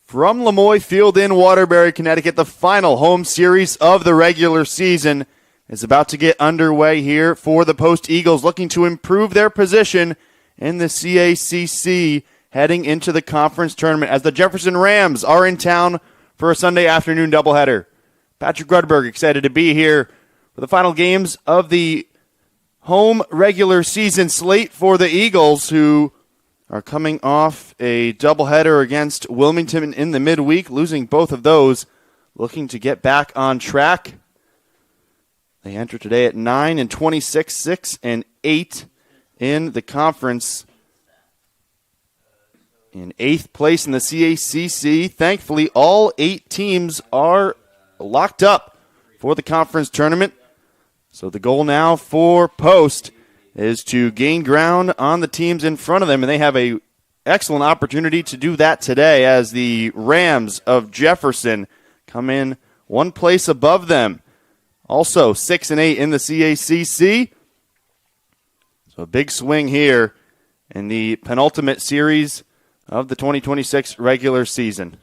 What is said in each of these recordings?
From Lemoy Field in Waterbury, Connecticut, the final home series of the regular season is about to get underway here for the Post Eagles, looking to improve their position in the CACC heading into the conference tournament as the Jefferson Rams are in town for a Sunday afternoon doubleheader. Patrick Rudberg excited to be here for the final games of the home regular season slate for the Eagles, who are coming off a doubleheader against Wilmington in the midweek, losing both of those, looking to get back on track. They enter today at 9-26, 6-8 in the conference. In 8th place in the CACC. Thankfully, all 8 teams are locked up for the conference tournament. So the goal now for Post is to gain ground on the teams in front of them, and they have an excellent opportunity to do that today as the Rams of Jefferson come in one place above them. Also 6-8 in the CACC. So a big swing here in the penultimate series of the 2026 regular season.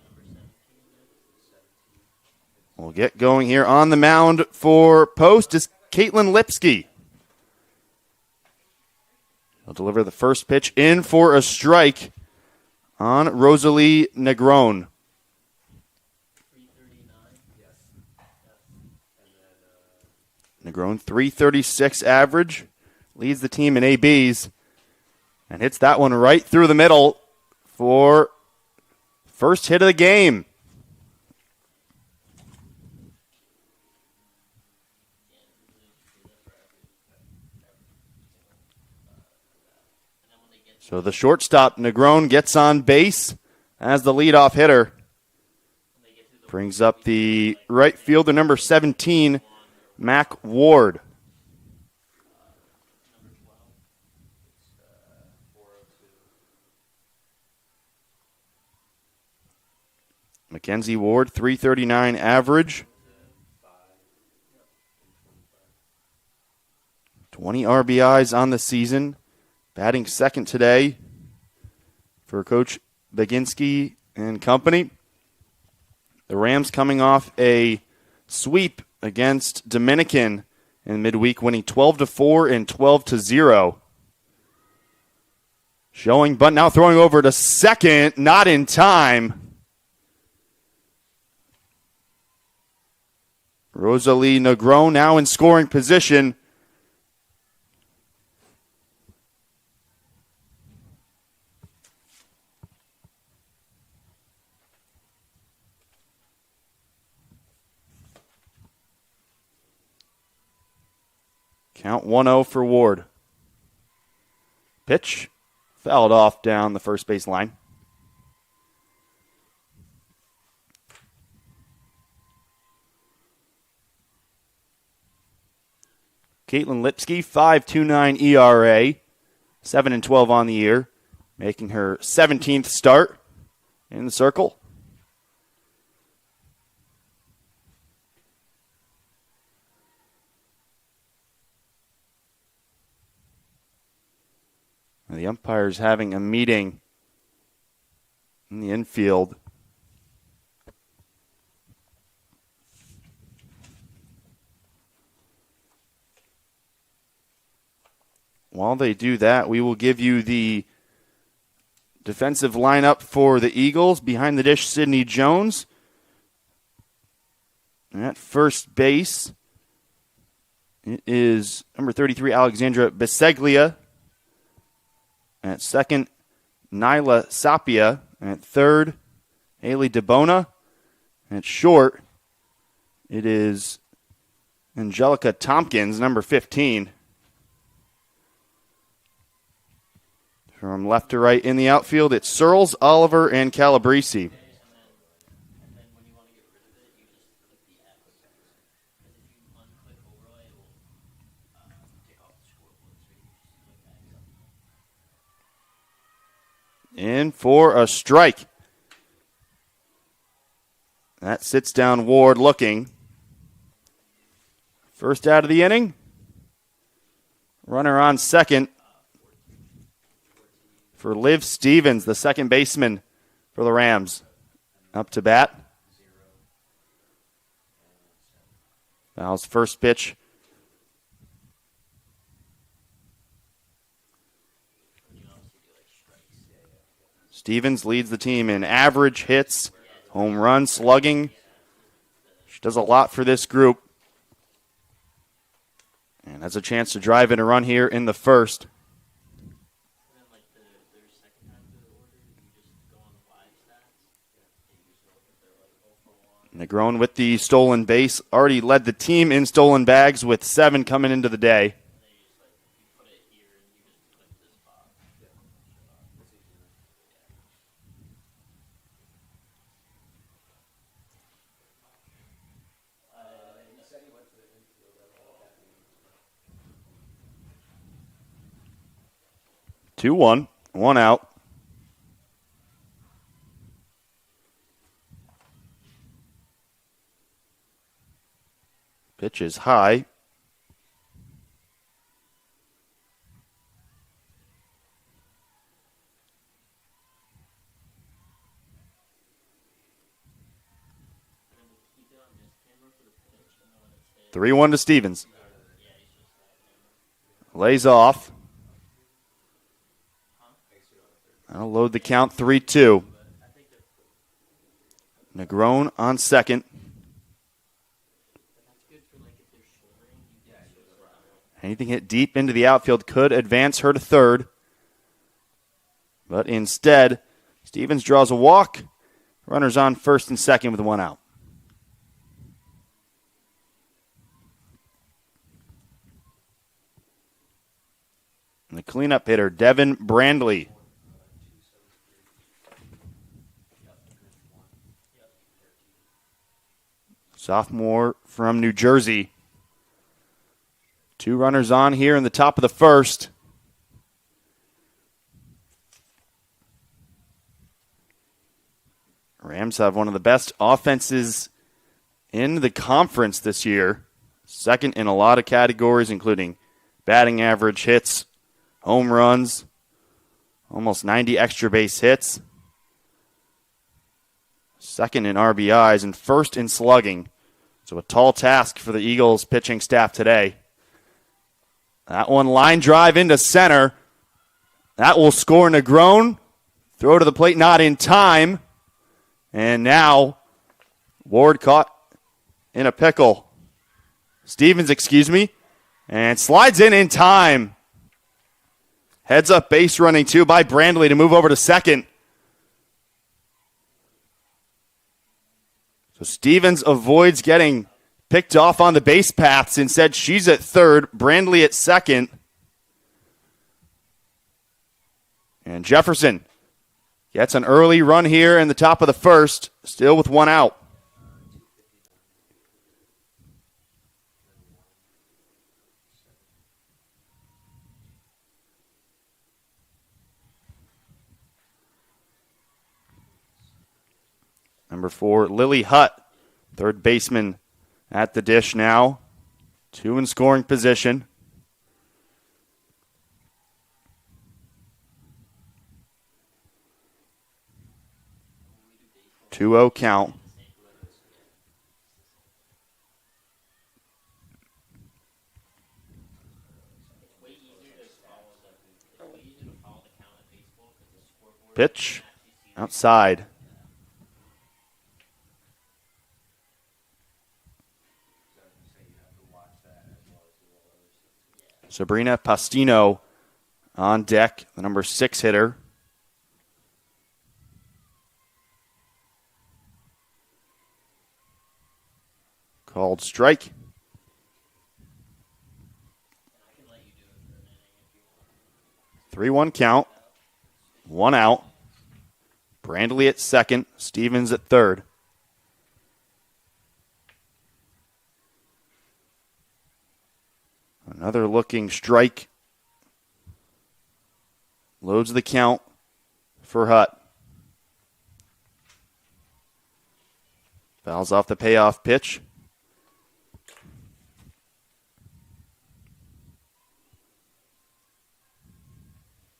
We'll get going here on the mound for Post is Caitlin Lipsky. He'll deliver the first pitch in for a strike on Rosalie Negron. Negron, 336 average, leads the team in ABs, and hits that one right through the middle for first hit of the game. So the shortstop, Negron, gets on base as the leadoff hitter. Brings up the right fielder, number 17, Mac Ward. Mackenzie Ward, 339 average. 20 RBIs on the season. Batting second today for Coach Baginski and company. The Rams coming off a sweep against Dominican in midweek, winning 12-4 and 12-0. Showing bunt, now throwing over to second, not in time. Rosalie Negron now in scoring position. Count 1-0 for Ward. Pitch fouled off down the first base line. Caitlin Lipsky, 5.29 ERA, 7-12 on the year, making her 17th start in the circle. The umpire's having a meeting in the infield. While they do that, we will give you the defensive lineup for the Eagles. Behind the dish, Sydney Jones. At first base, it is number 33, Alexandra Biseglia. At second, Nyla Sapia. At third, Haley DeBona. At short, it is Angelica Tompkins, number 15. From left to right in the outfield, it's Searles, Oliver, and Calabrese. In for a strike. That sits down Ward looking. First out of the inning. Runner on second for Liv Stevens, the second baseman for the Rams. up to bat. Fowles first pitch. Stevens leads the team in average hits, home runs, slugging. She does a lot for this group. And has a chance to drive in a run here in the first. Negron with the stolen base. Already led the team in stolen bags with 7 coming into the day. Two, one out. Pitch is high. Three, 1 to Stevens. Lays off. I'll load the count 3-2. Negron on second. Anything hit deep into the outfield could advance her to third. But instead, Stevens draws a walk. Runners on first and second with 1 out. And the cleanup hitter, Devin Brandley. Sophomore from New Jersey. 2 runners on here in the top of the first. Rams have one of the best offenses in the conference this year. Second in a lot of categories, including batting average, hits, home runs, almost 90 extra base hits. Second in RBIs and first in slugging. So a tall task for the Eagles pitching staff today. That one line drive into center. That will score Negron. Throw to the plate, not in time. And now Ward caught in a pickle. Stevens, and slides in time. Heads up base running 2 by Brandley to move over to second. So Stevens avoids getting picked off on the base paths. Instead, she's at third, Brandley at second. And Jefferson gets an early run here in the top of the first, still with 1 out. Number 4, Lily Hutt, third baseman at the dish now. 2 in scoring position. Two 0 count. Pitch outside. Sabrina Pastino on deck, the number 6 hitter. Called strike. Three 1 count. 1 out. Brandley at second. Stevens at third. Another looking strike. Loads the count for Hutt. Fouls off the payoff pitch.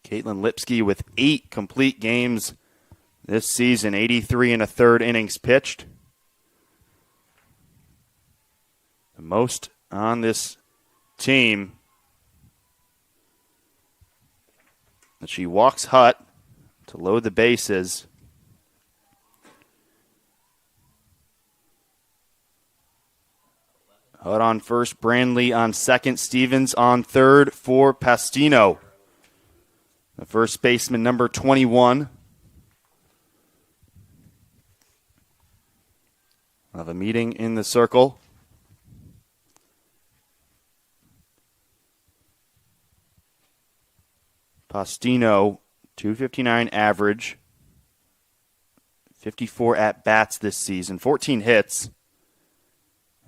Caitlin Lipsky with 8 complete games this season, 83 and a third innings pitched. The most on this team. And she walks Hutt to load the bases. Hutt on first, Brandley on second, Stevens on third for Pastino. The first baseman, number 21. We'll have a meeting in the circle. Pastino, 259 average, 54 at-bats this season, 14 hits,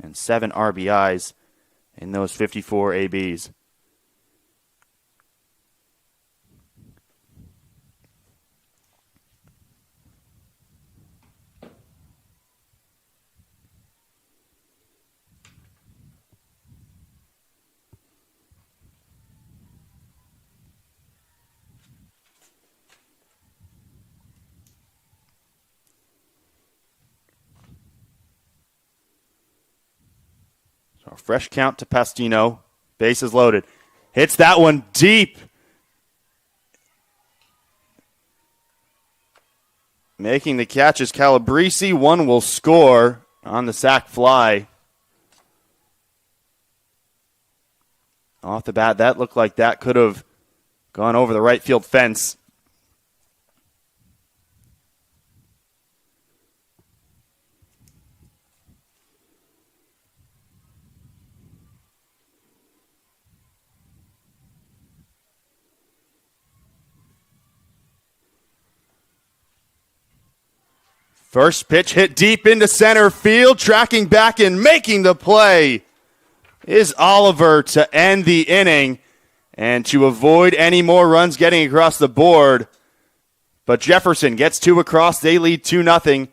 and 7 RBIs in those 54 ABs. So a fresh count to Pastino. Bases loaded. Hits that one deep. Making the catch is Calabrese. One will score on the sac fly. Off the bat, that looked like that could have gone over the right field fence. First pitch hit deep into center field, tracking back and making the play is Oliver to end the inning and to avoid any more runs getting across the board. But Jefferson gets 2 across. They lead 2-0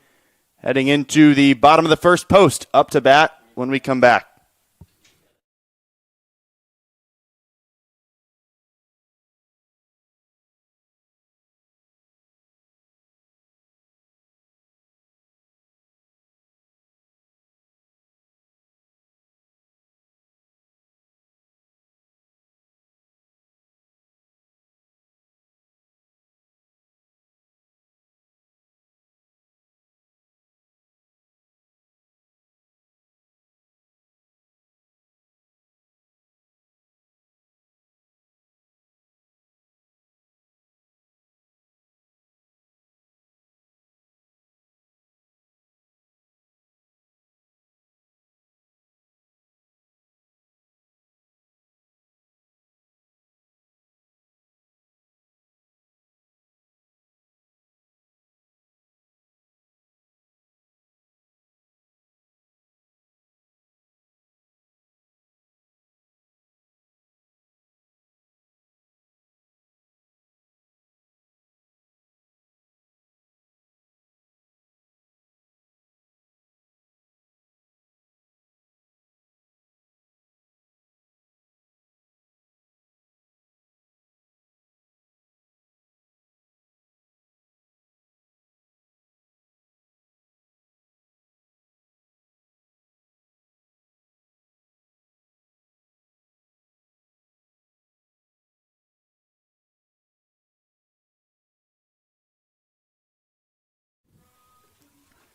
heading into the bottom of the first. Post up to bat when we come back.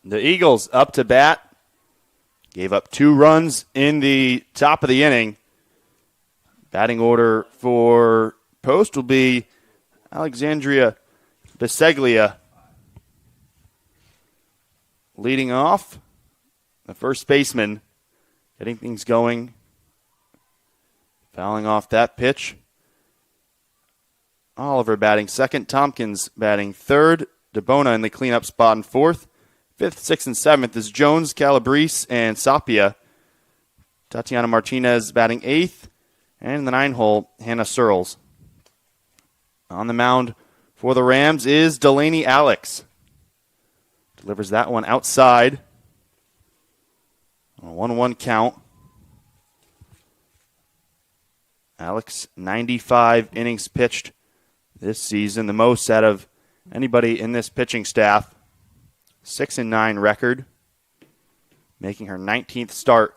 The Eagles up to bat. Gave up 2 runs in the top of the inning. Batting order for Post will be Alexandria Biseglia leading off. The first baseman getting things going. Fouling off that pitch. Oliver batting second. Tompkins batting third. DeBona in the cleanup spot in fourth. 5th, 6th, and 7th is Jones, Calabrese, and Sapia. Tatiana Martinez batting 8th. And in the 9-hole, Hannah Searles. On the mound for the Rams is Delaney Alex. Delivers that one outside. A 1-1 count. Alex, 95 innings pitched this season, the most out of anybody in this pitching staff. 6-9 record, making her 19th start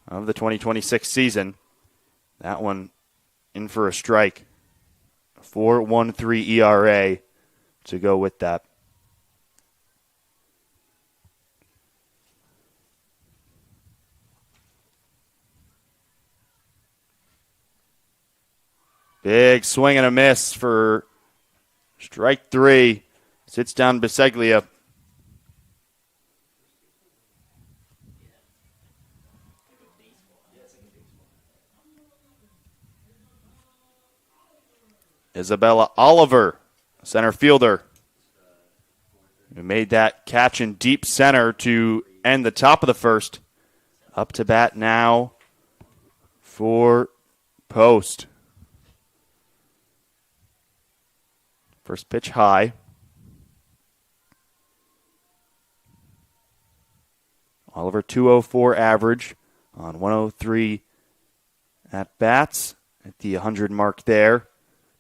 of the 2026 season. That one in for a strike. 4.13 ERA to go with that. Big swing and a miss for strike 3. Sits down Biseglia. Isabella Oliver, center fielder, who made that catch in deep center to end the top of the first. Up to bat now for Post. First pitch high. Oliver 204 average on 103 at bats at the 100 mark there.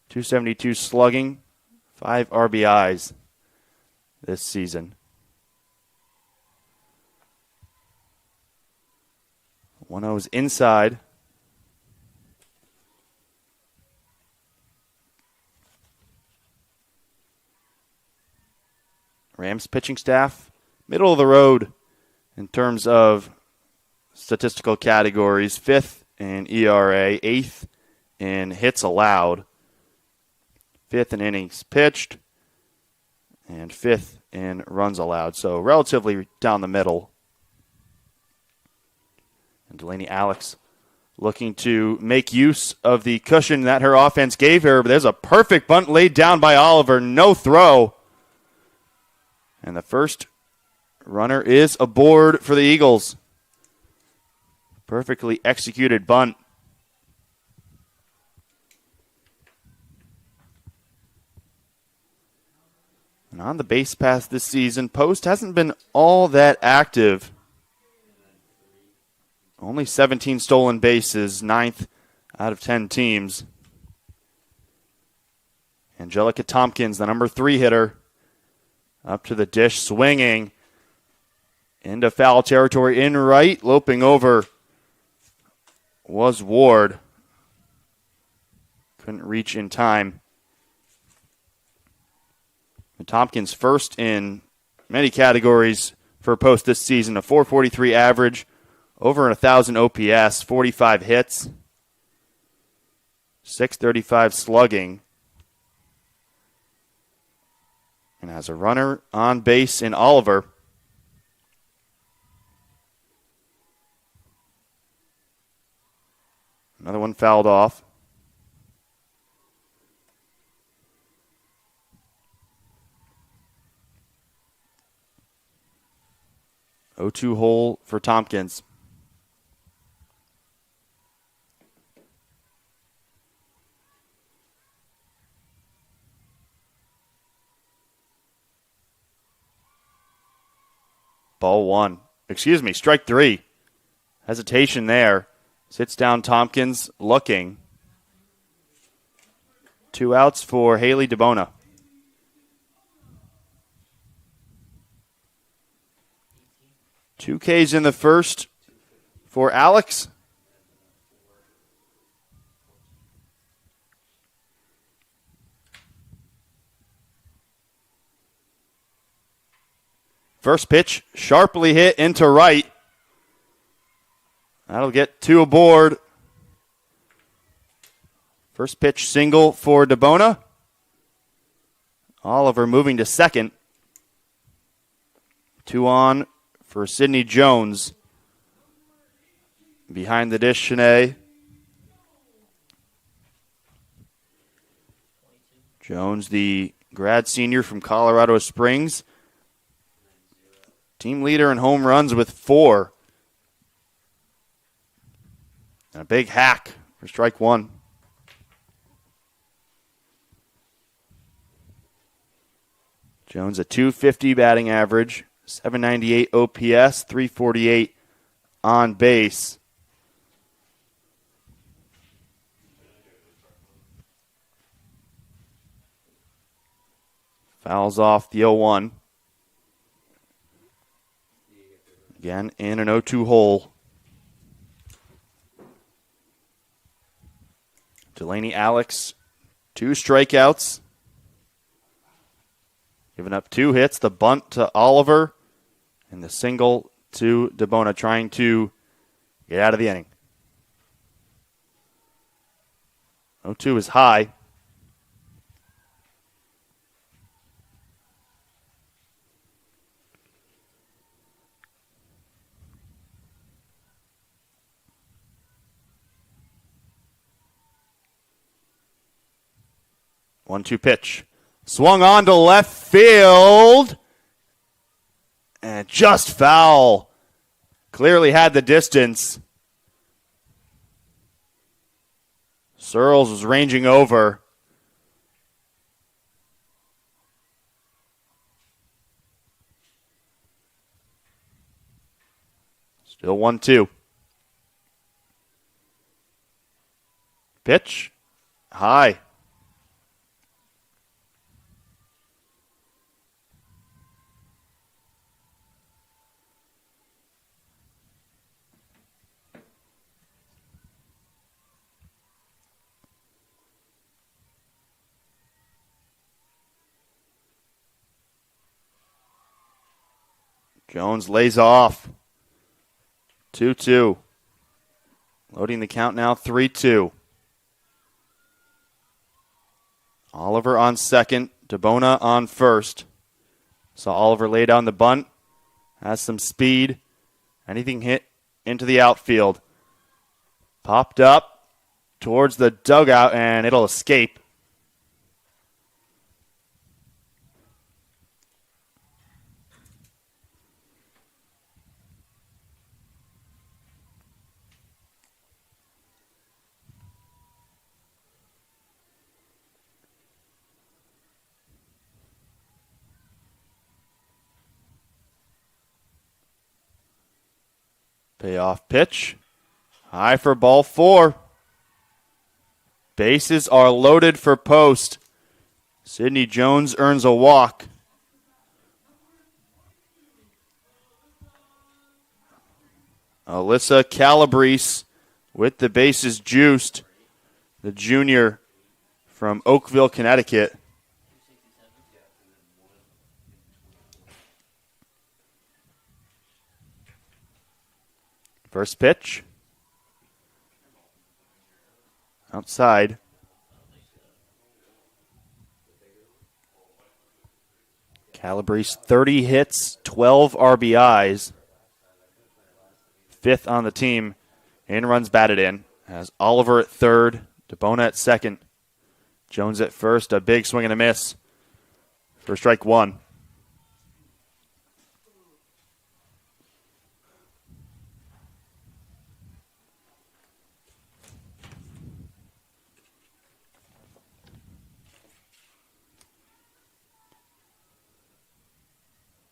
272 slugging, 5 RBIs this season. 1-0's inside. Rams pitching staff, middle of the road in terms of statistical categories. 5th in ERA, 8th in hits allowed, 5th in innings pitched, and 5th in runs allowed. So relatively down the middle. And Delaney Alex looking to make use of the cushion that her offense gave her. But there's a perfect bunt laid down by Oliver. No throw. And the first runner is aboard for the Eagles. Perfectly executed bunt. And on the base path this season, Post hasn't been all that active. Only 17 stolen bases, 9th out of 10 teams. Angelica Tompkins, the number 3 hitter, up to the dish, swinging into foul territory in right, loping over was Ward. Couldn't reach in time. And Tompkins first in many categories for Post this season. A 443 average, over 1,000 OPS, 45 hits, 635 slugging. And has a runner on base in Oliver. Another one fouled off. O2 hole for Tompkins. Ball 1. Strike 3. Hesitation there. Sits down Tompkins, looking. 2 outs for Haley DeBona. Two Ks in the first for Alex. First pitch, sharply hit into right. That'll get 2 aboard. First pitch single for DeBona. Oliver moving to second. 2 on for Sydney Jones. Behind the dish, Shanae. Jones, the grad senior from Colorado Springs. Team leader in home runs with 4. And a big hack for strike 1. Jones a 250 batting average, 798 OPS, 348 on base. Fouls off the 0-1. Again, in an 0-2 hole. Delaney Alex, 2 strikeouts. Giving up 2 hits. The bunt to Oliver and the single to DeBona, trying to get out of the inning. 0-2 is high. One-two pitch. Swung on to left field. And just foul. Clearly had the distance. Searles was ranging over. Still 1-2. Pitch. High. Jones lays off. 2-2. Loading the count now, 3-2. Oliver on second, DeBona on first. Saw Oliver lay down the bunt. Has some speed. Anything hit into the outfield. Popped up towards the dugout, and it'll escape. Payoff pitch. High for ball 4. Bases are loaded for post. Sidney Jones earns a walk. Alyssa Calabrese with the bases juiced. The junior from Oakville, Connecticut. First pitch. Outside. Calabrese, 30 hits, 12 RBIs. 5th on the team in runs batted in. Has Oliver at third, DeBona at second. Jones at first, a big swing and a miss for strike 1.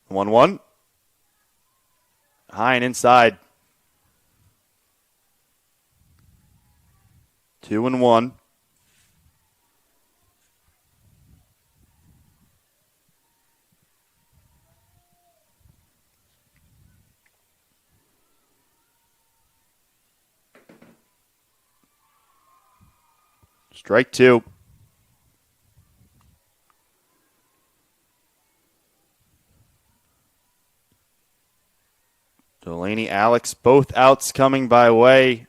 One. High and inside. 2-1. Strike 2. Delaney, Alex, both outs coming by way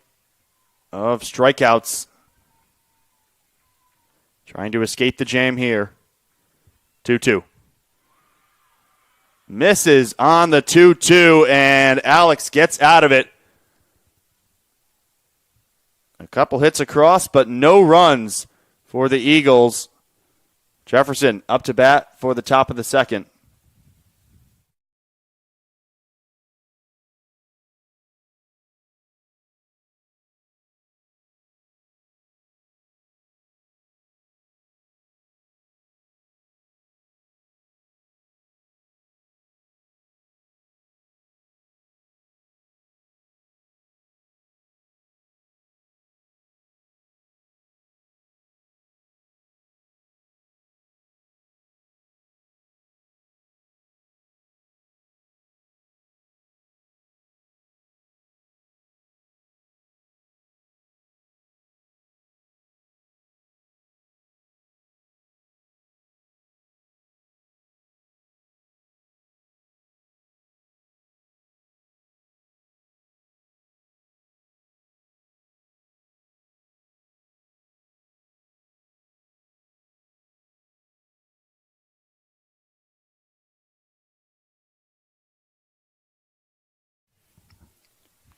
of strikeouts. Trying to escape the jam here. 2-2. Misses on the 2-2, and Alex gets out of it. A couple hits across, but no runs for the Eagles. Jefferson up to bat for the top of the second.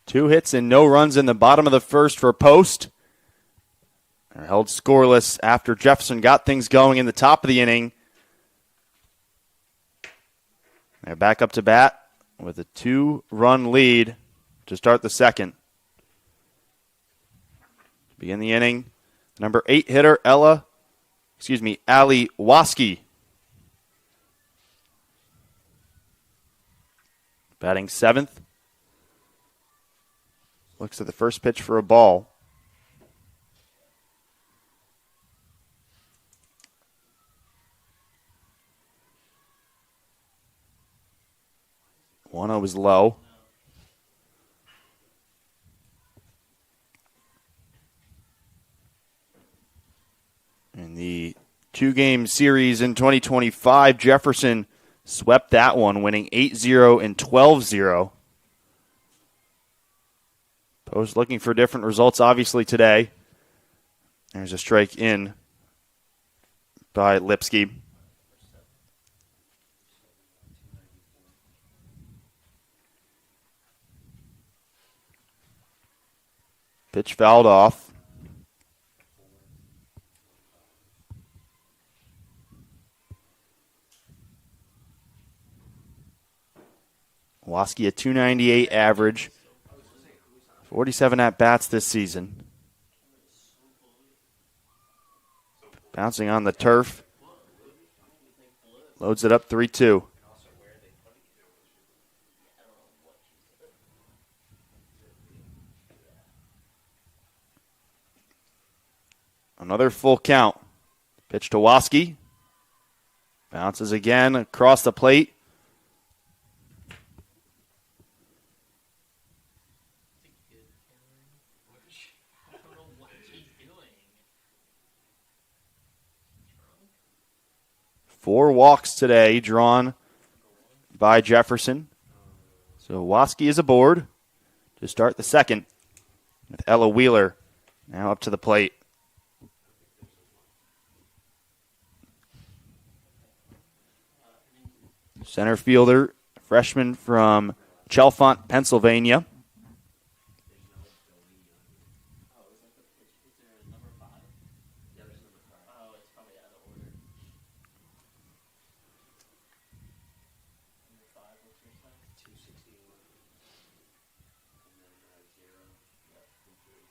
2 hits and no runs in the bottom of the first for Post. They're held scoreless after Jefferson got things going in the top of the inning. They're back up to bat with a 2-run lead to start the second. Begin the inning, number 8 hitter, Ali Waski. Batting 7th. Looks at the first pitch for a ball. One was low. In the 2-game series in 2025, Jefferson swept that one, winning 8-0 and 12-0. Post looking for different results, obviously, today. There's a strike in by Lipsky. Pitch fouled off. Waski a .298 average. 47 at-bats this season. Bouncing on the turf. Loads it up 3-2. Another full count. Pitch to Waski. Bounces again across the plate. Four walks today drawn by Jefferson. So Waski is aboard to start the second with Ella Wheeler now up to the plate. Center fielder, freshman from Chalfont, Pennsylvania.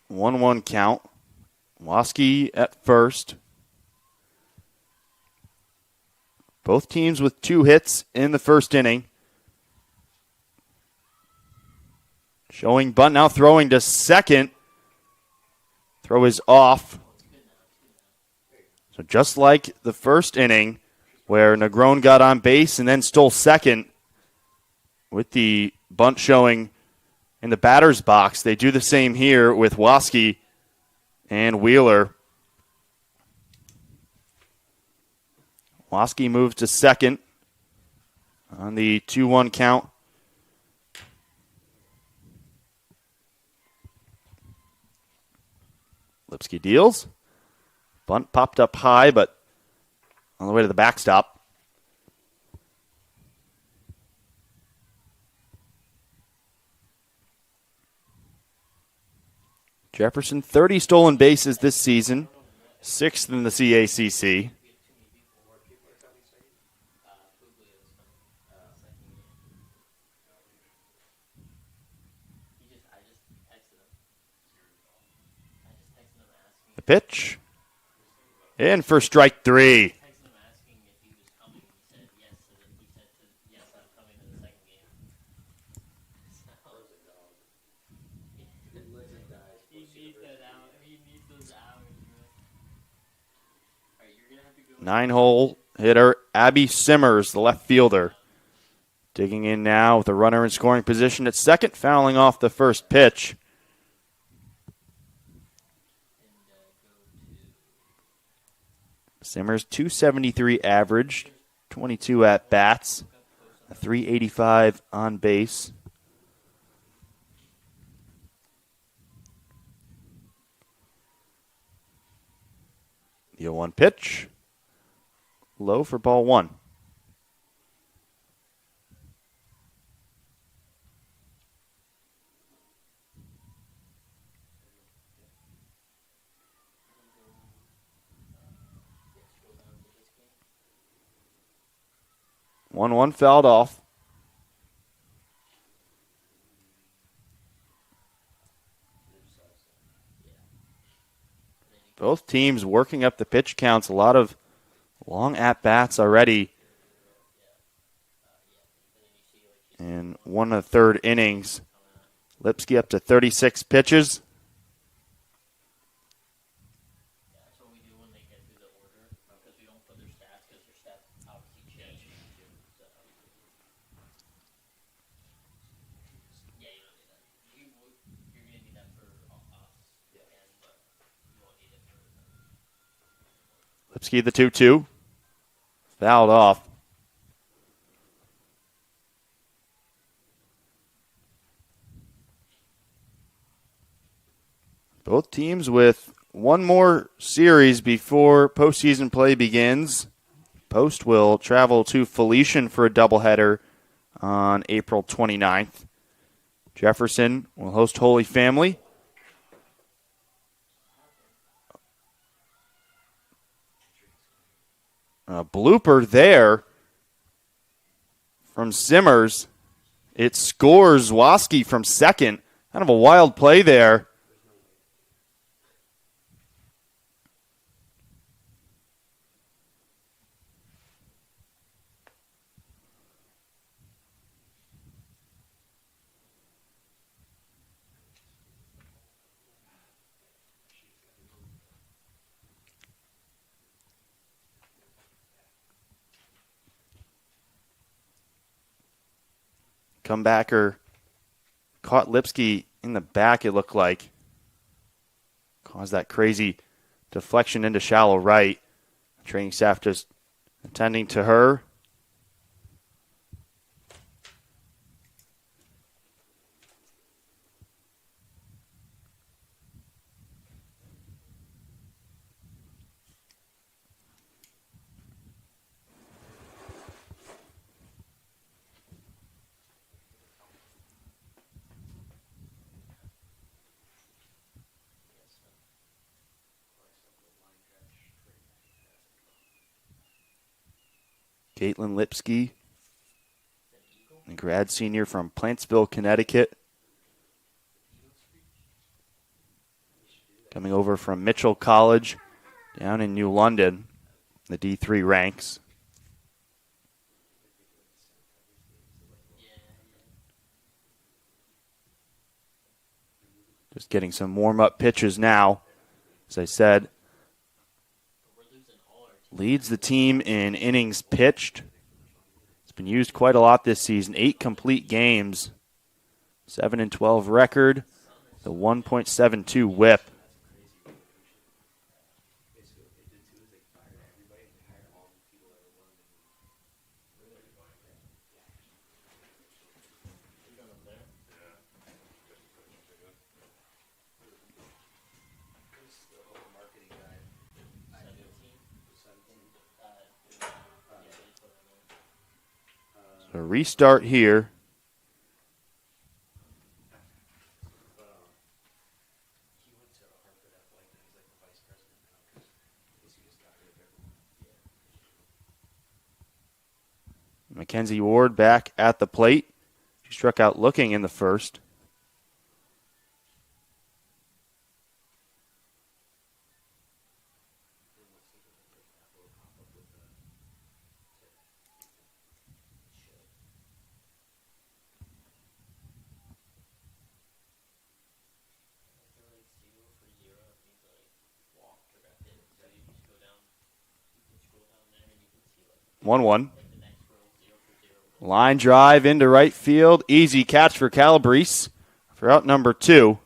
One count. Waski at first. Both teams with 2 hits in the first inning. Showing bunt now, throwing to second. Throw is off. So just like the first inning where Negron got on base and then stole second with the bunt showing in the batter's box, they do the same here with Waski and Wheeler. Waski moves to second on the 2-1 count. Lipsky deals. Bunt popped up high, but on the way to the backstop. Jefferson, 30 stolen bases this season, 6th in the CACC. The pitch. In for strike 3. Nine-hole hitter Abby Simmers, the left fielder. Digging in now with a runner in scoring position at second, fouling off the first pitch. Simmers, .273 average, 22 at-bats, a .385 on base. The 0-1 pitch. Low for ball 1. 1-1 fouled off. Both teams working up the pitch counts. A lot of long at-bats already in 1 1/3 innings. Lipsky up to 36 pitches. Lipsky the 2-2. Fouled off. Both teams with one more series before postseason play begins. Post will travel to Felician for a doubleheader on April 29th. Jefferson will host Holy Family. A blooper there from Simmers. It scores Woski from second. Kind of a wild play there. Comebacker caught Lipsky in the back, it looked like. Caused that crazy deflection into shallow right. Training staff just attending to her. Caitlin Lipsky, a grad senior from Plantsville, Connecticut. Coming over from Mitchell College down in New London, the D3 ranks. Just getting some warm-up pitches now. As I said, leads the team in innings pitched. It's been used quite a lot this season. 8 complete games. 7-12 record. The 1.72 whip. A restart here. Mackenzie Ward back at the plate. She struck out looking in the first. One. Line drive into right field. Easy catch for Calabrese for out number 2.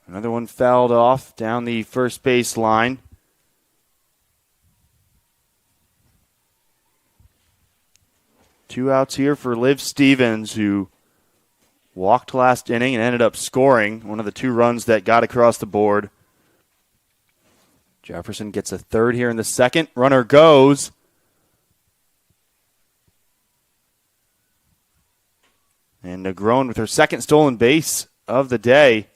Another one fouled off down the first base line. Two outs here for Liv Stevens, who walked last inning and ended up scoring one of the 2 runs that got across the board. Jefferson gets a third here in the second. Runner goes. And Negron with her second stolen base of the day.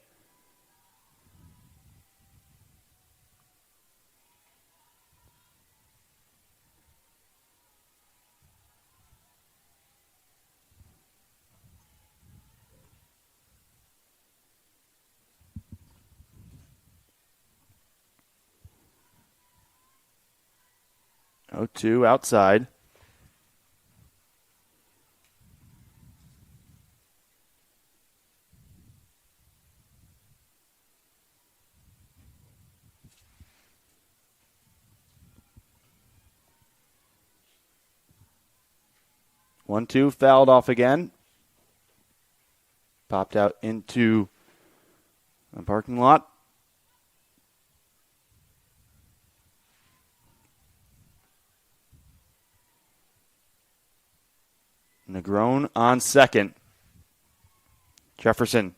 Oh, 2 outside. One, two, fouled off again. Popped out into the parking lot. Negron on second. Jefferson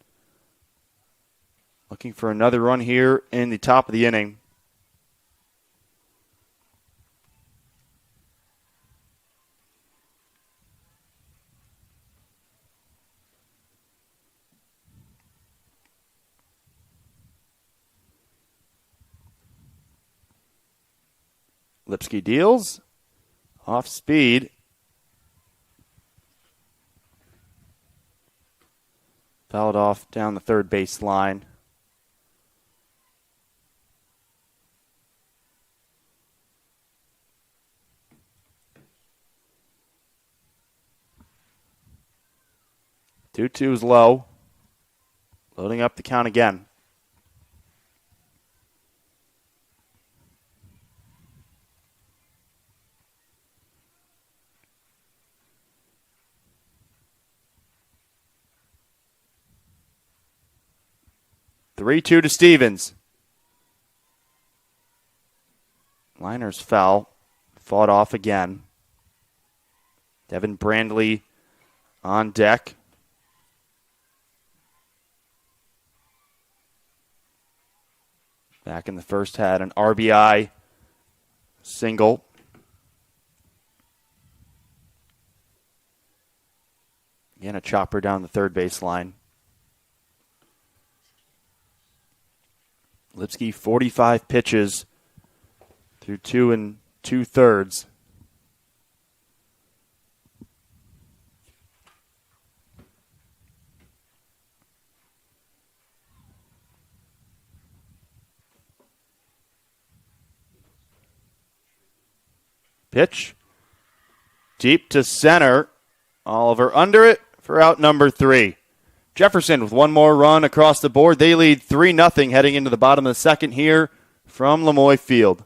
looking for another run here in the top of the inning. Lipsky deals. Off speed. Fouled off down the third base line. Two is low. Loading up the count again. 3-2 to Stevens. Liner's foul. Fought off again. Devin Brandley on deck. Back in the first had an RBI single. Again, a chopper down the third base line. Lipsky, 45 pitches through 2 2/3. Pitch. Deep to center. Oliver under it for out number 3. Jefferson with one more run across the board. They lead 3-0 heading into the bottom of the second here from Lemoy Field.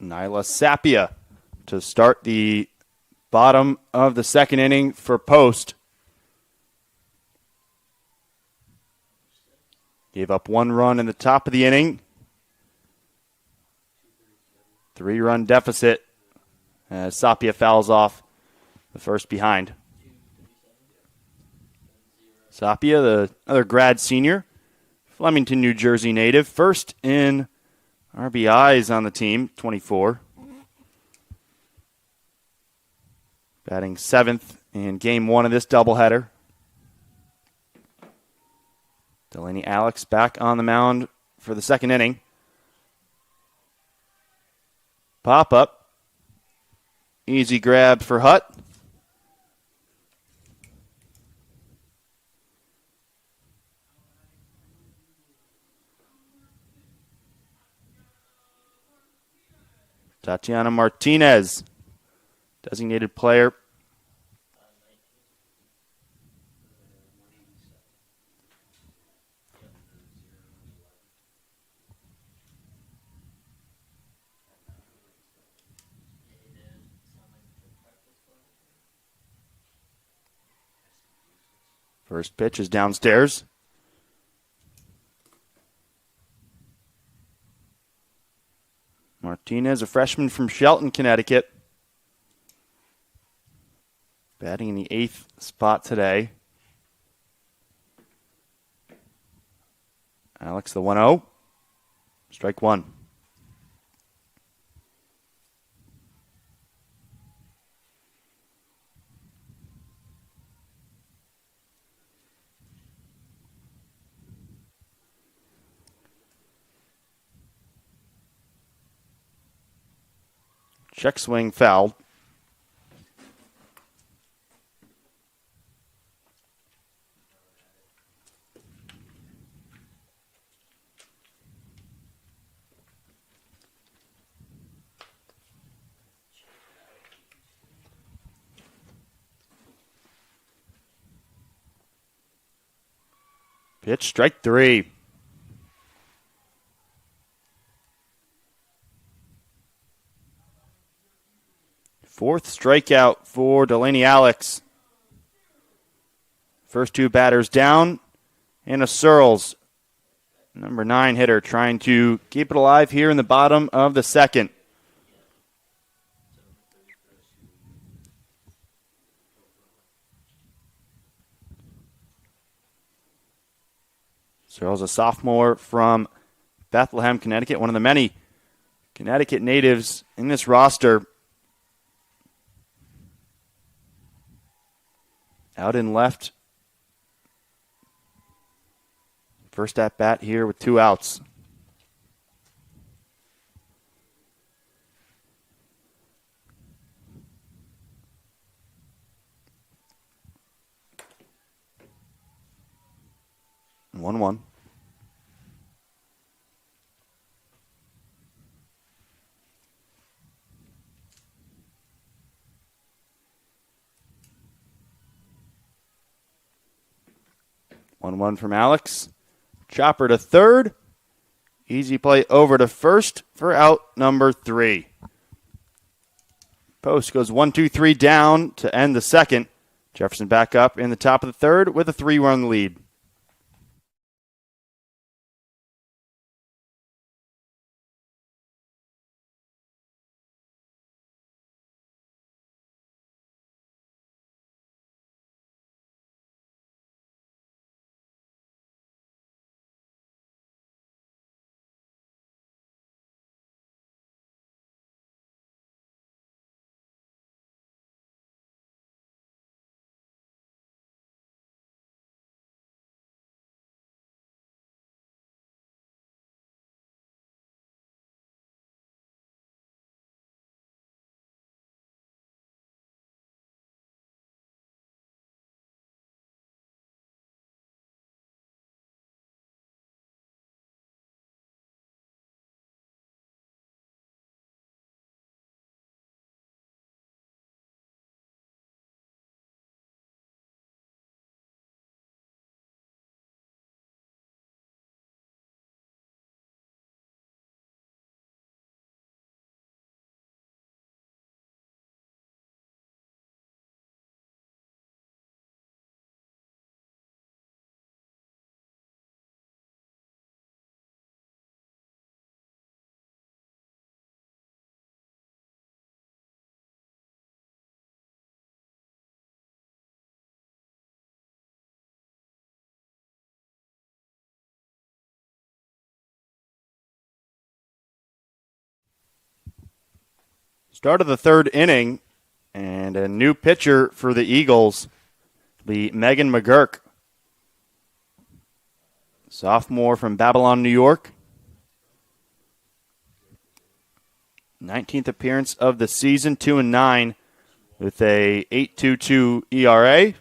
Nyla Sapia to start the bottom of the second inning for Post. Gave up 1 run in the top of the inning. 3-run deficit as Sapia fouls off the first behind. Sapia, the other grad senior, Flemington, New Jersey native, first in RBIs on the team, 24. Batting 7th in game 1 of this doubleheader. Delaney Alex back on the mound for the second inning. Pop up. Easy grab for Hutt. Tatiana Martinez, designated player. First pitch is downstairs. Martinez, a freshman from Shelton, Connecticut. Batting in the 8th spot today. Alex, the 1-0. Strike one. Check swing fouled. Pitch, strike 3. Fourth strikeout for Delaney Alex. First 2 batters down. Anna Searles, number 9 hitter, trying to keep it alive here in the bottom of the second. Searles, a sophomore from Bethlehem, Connecticut, one of the many Connecticut natives in this roster. Out in left. First at bat here with 2 outs. And 1-1. One from Alex. Chopper to third. Easy play over to first for out number 3. Post goes 1-2-3 down to end the second. Jefferson back up in the top of the third with a 3-run lead. Start of the third inning, and a new pitcher for the Eagles, the Megan McGurk. Sophomore from Babylon, New York. 19th appearance of the season, 2-9 with a 8.22 ERA.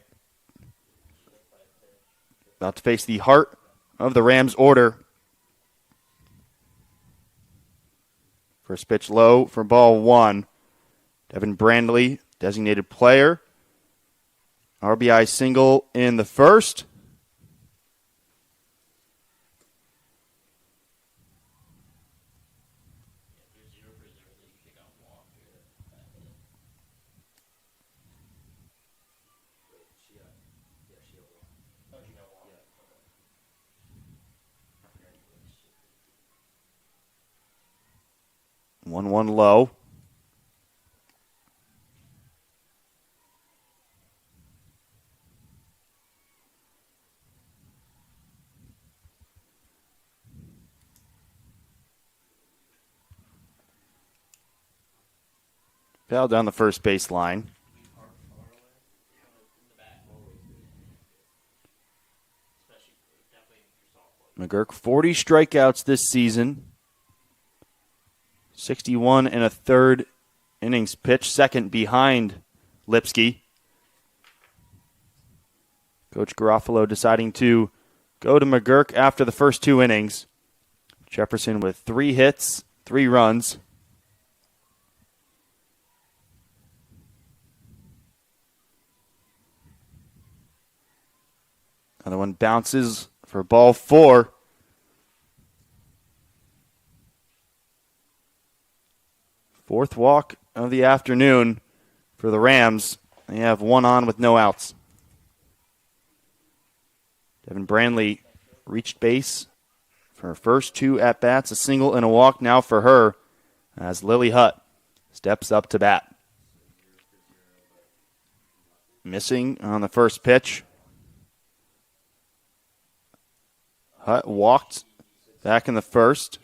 About to face the heart of the Rams order. First pitch low for ball one. Devin Brandley, designated player. RBI single in the first. One low. Foul down the first base line. McGurk, 40 strikeouts this season. 61 and a third innings pitched, second behind Lipsky. Coach Garofalo deciding to go to McGurk after the first two innings. Jefferson with 3 hits, 3 runs. Another one bounces for ball 4. Fourth walk of the afternoon for the Rams. They have one on with no outs. Devin Brandley reached base for her first 2 at-bats, a single and a walk now for her as Lily Hutt steps up to bat. Missing on the first pitch. Hutt walked back in the first.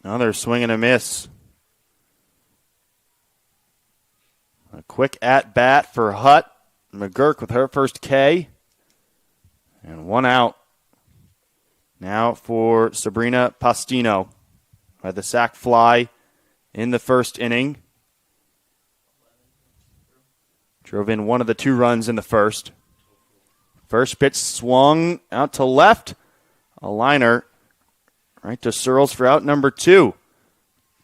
Another swing and a miss. A quick at-bat for Hutt. McGurk with her first K. And 1 out. Now for Sabrina Pastino. Had the sac fly in the first inning. Drove in one of the 2 runs in the first. First pitch swung out to left. A liner right to Searles for out number 2.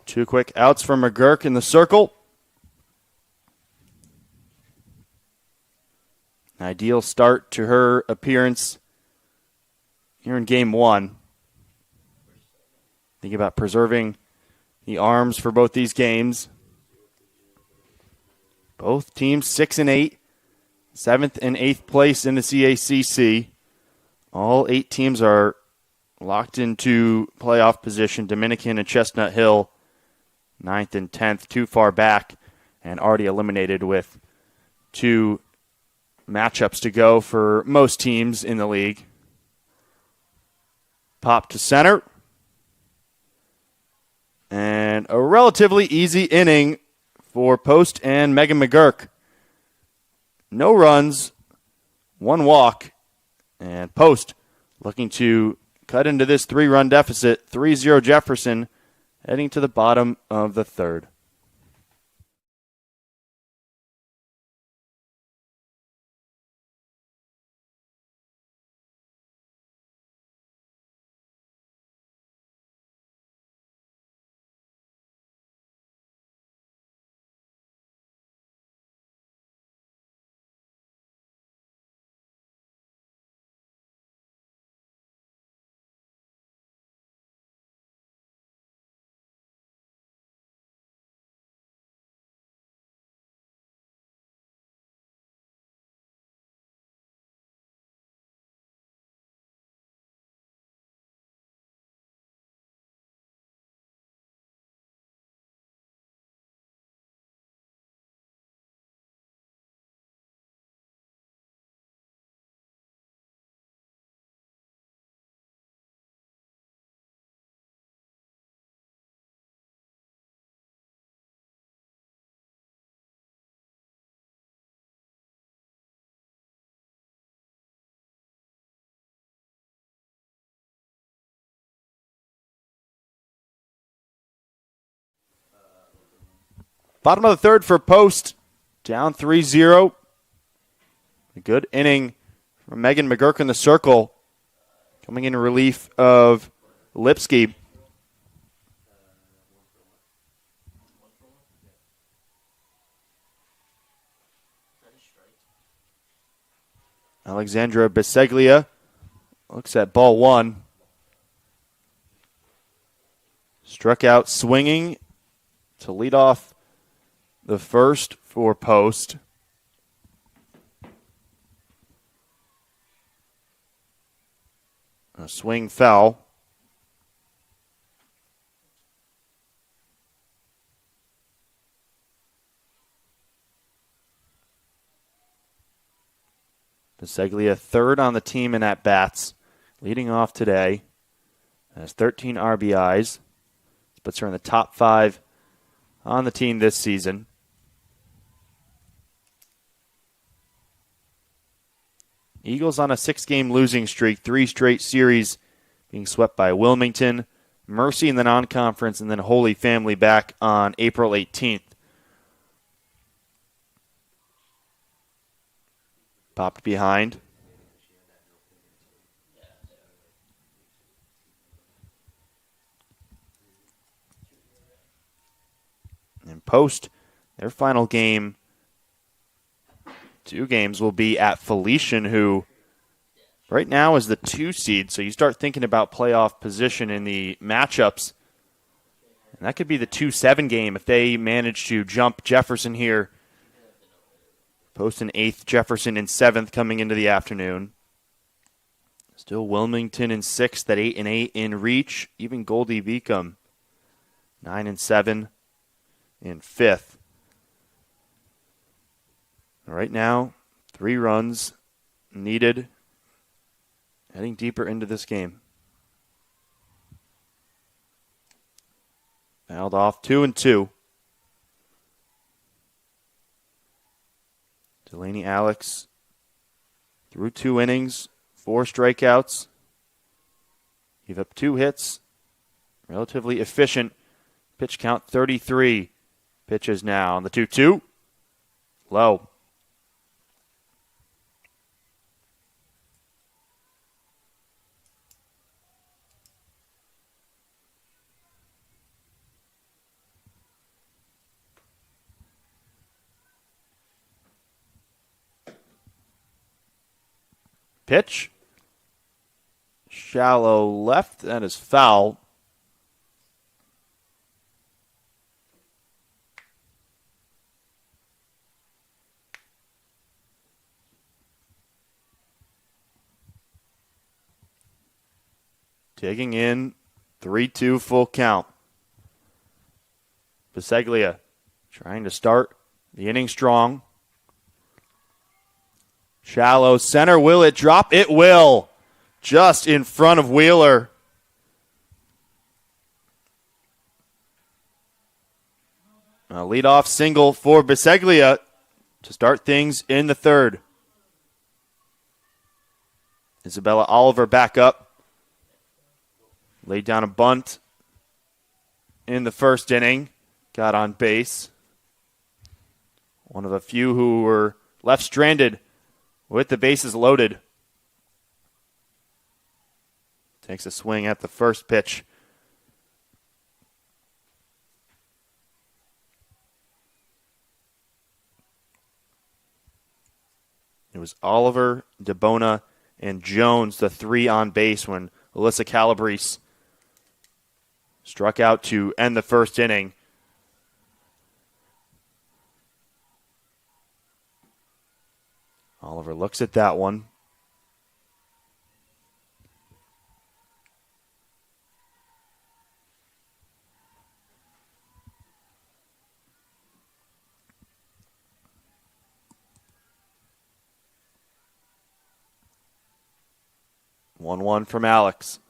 2 quick outs from McGurk in the circle. Ideal start to her appearance here in game 1. Think about preserving the arms for both these games. Both teams 6-8, 7th and 8th place in the CACC. All 8 teams are locked into playoff position. Dominican and Chestnut Hill, 9th and 10th, too far back, and already eliminated with 2 matchups to go for most teams in the league. Pop to center. And a relatively easy inning for Post and Megan McGurk. No runs, 1 walk, and Post looking to cut into this 3-run deficit. 3-0 Jefferson heading to the bottom of the third. Bottom of the third for Post. Down 3-0. A good inning from Megan McGurk in the circle. Coming in relief of Lipsky. Alexandra Biseglia looks at ball one. Struck out swinging to lead off the first for Post. A swing foul. Biseglia third on the team in at-bats, leading off today. Has 13 RBIs. Puts her in the top 5 on the team this season. Eagles on a 6-game losing streak, 3 straight series being swept by Wilmington, Mercy in the non-conference, and then Holy Family back on April 18th. Popped behind. And Post, their final game, 2 games, will be at Felician, who right now is the 2 seed. So you start thinking about playoff position in the matchups. And that could be the 2-7 game if they manage to jump Jefferson here. Post in 8th, Jefferson in 7th coming into the afternoon. Still Wilmington in 6th at 8-8 in reach. Even Goldie Beacom 9-7 in 5th. Right now, 3 runs needed. Heading deeper into this game. Fouled off 2-2. Delaney Alex through 2 innings, 4 strikeouts. Gave up 2 hits. Relatively efficient. Pitch count 33. Pitches now on the 2-2. Low. Pitch. Shallow left. That is foul. Digging in. 3-2 full count. Biseglia trying to start the inning strong. Shallow center. Will it drop? It will. Just in front of Wheeler. A leadoff single for Biseglia to start things in the third. Isabella Oliver back up. Laid down a bunt in the first inning. Got on base. One of a few who were left stranded with the bases loaded. Takes a swing at the first pitch. It was Oliver, DeBona, and Jones, the 3 on base when Alyssa Calabrese struck out to end the first inning. Oliver looks at that one. One from Alex.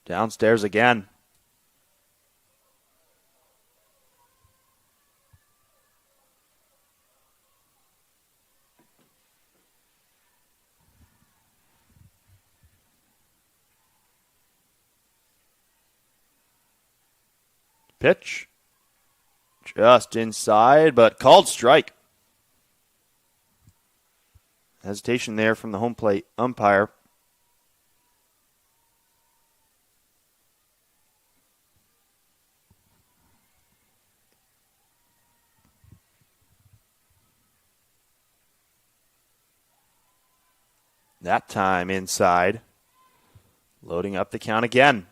Downstairs again. Pitch. Just inside, but called strike. Hesitation there from the home plate umpire. That time inside. Loading up the count again.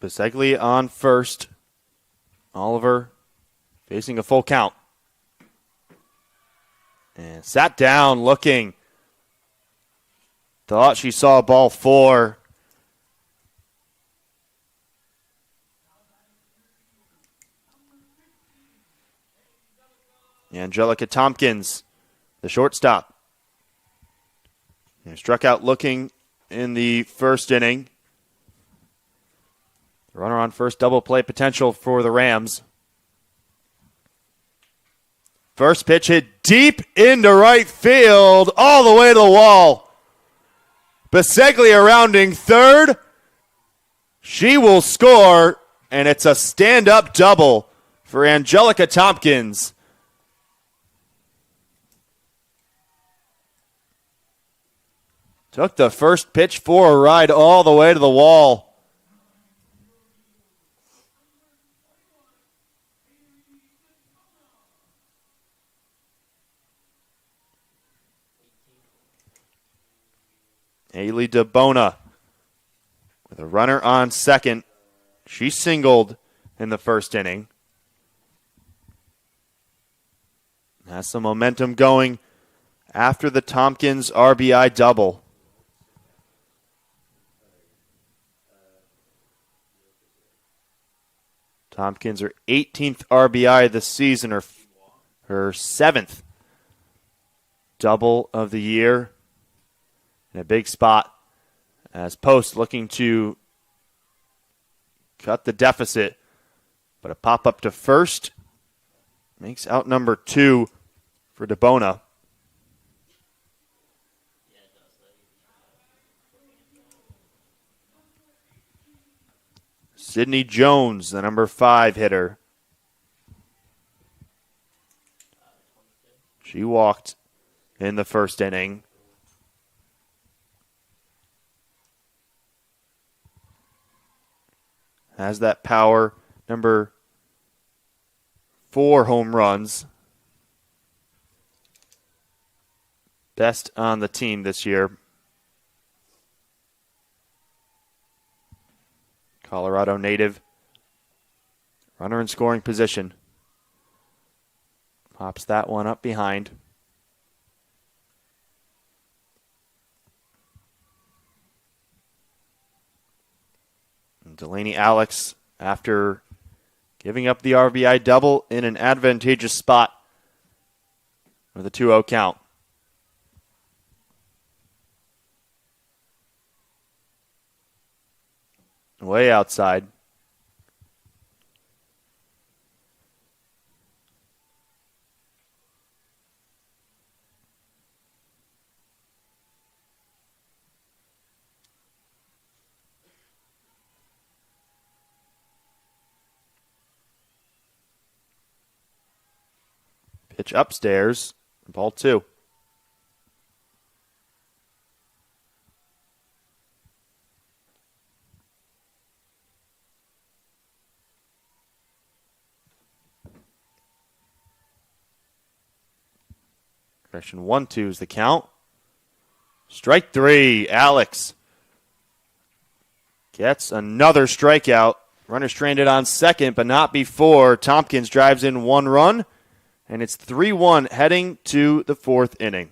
Biseglia on first. Oliver facing a full count. And sat down looking. Thought she saw ball 4. Angelica Tompkins, the shortstop. And struck out looking in the first inning. Runner on first, double play potential for the Rams. First pitch hit deep into right field, all the way to the wall. Biseglia rounding third. She will score, and it's a stand-up double for Angelica Tompkins. Took the first pitch for a ride all the way to the wall. Haley DeBona with a runner on second. She singled in the first inning. Has some momentum going after the Tompkins RBI double. Tompkins, her 18th RBI this season, her 7th double of the year. In a big spot as Post looking to cut the deficit. But a pop-up to first makes out number 2 for DeBona. Sydney Jones, the number 5 hitter. She walked in the first inning. Has that power, number 4 home runs. Best on the team this year. Colorado native. Runner in scoring position. Pops that one up behind. Delaney Alex, after giving up the RBI double in an advantageous spot with a 2-0 count. Way outside. Pitch upstairs, ball 2. Correction 1-2 is the count. Strike 3, Alex gets another strikeout. Runner stranded on second, but not before. Tompkins drives in 1 run. And it's 3-1 heading to the 4th inning.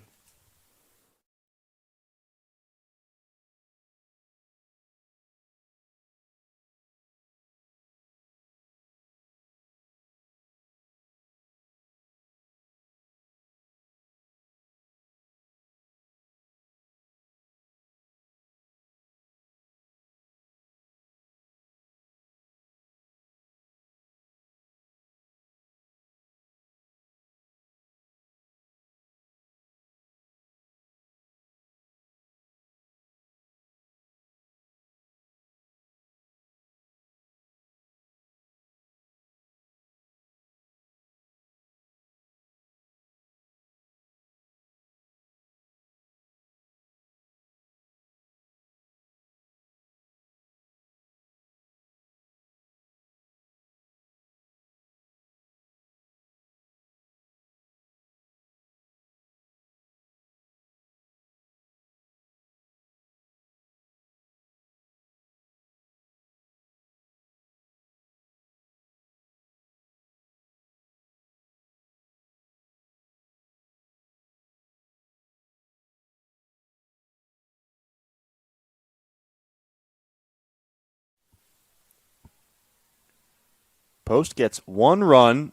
Post gets 1 run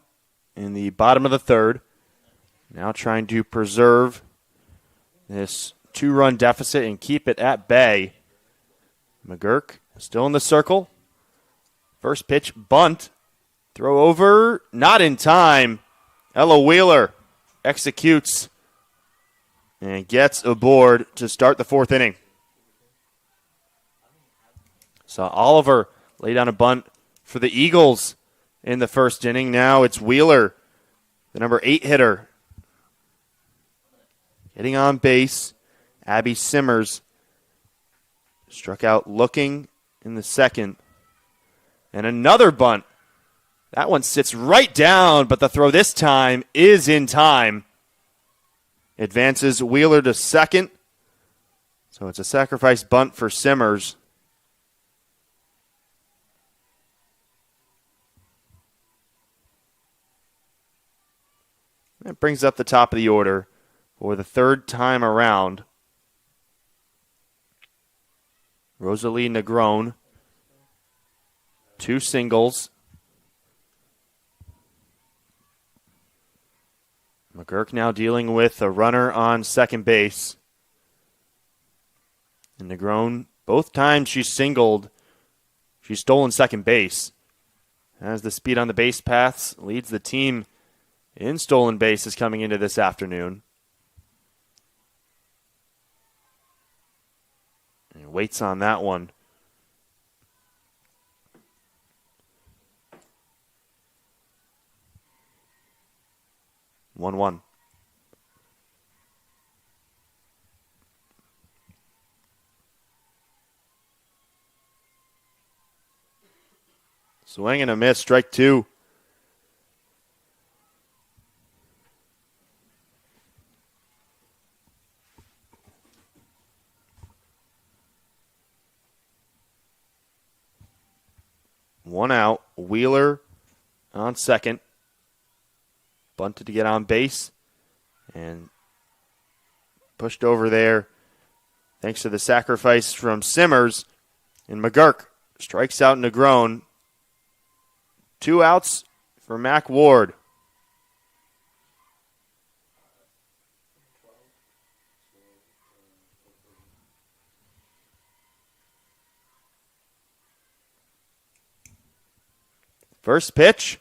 in the bottom of the third. Now trying to preserve this 2-run deficit and keep it at bay. McGurk still in the circle. First pitch, bunt. Throw over, not in time. Ella Wheeler executes and gets aboard to start the 4th inning. So Oliver lay down a bunt for the Eagles in the 1st inning. Now it's Wheeler, the number 8 hitter. Getting on base, Abby Simmers struck out looking in the 2nd. And another bunt. That one sits right down, but the throw this time is in time. Advances Wheeler to 2nd. So it's a sacrifice bunt for Simmers. That brings up the top of the order for the 3rd time around. Rosalie Negron, 2 singles. McGurk now dealing with a runner on second base. And Negron, both times she's singled, she's stolen second base. Has the speed on the base paths, leads the team in stolen bases coming into this afternoon. And waits on that one. One. Swing and a miss, strike 2. One out. Wheeler on second. Bunted to get on base and pushed over there thanks to the sacrifice from Simmers. And McGurk strikes out Negron. 2 outs for Mac Ward. First pitch.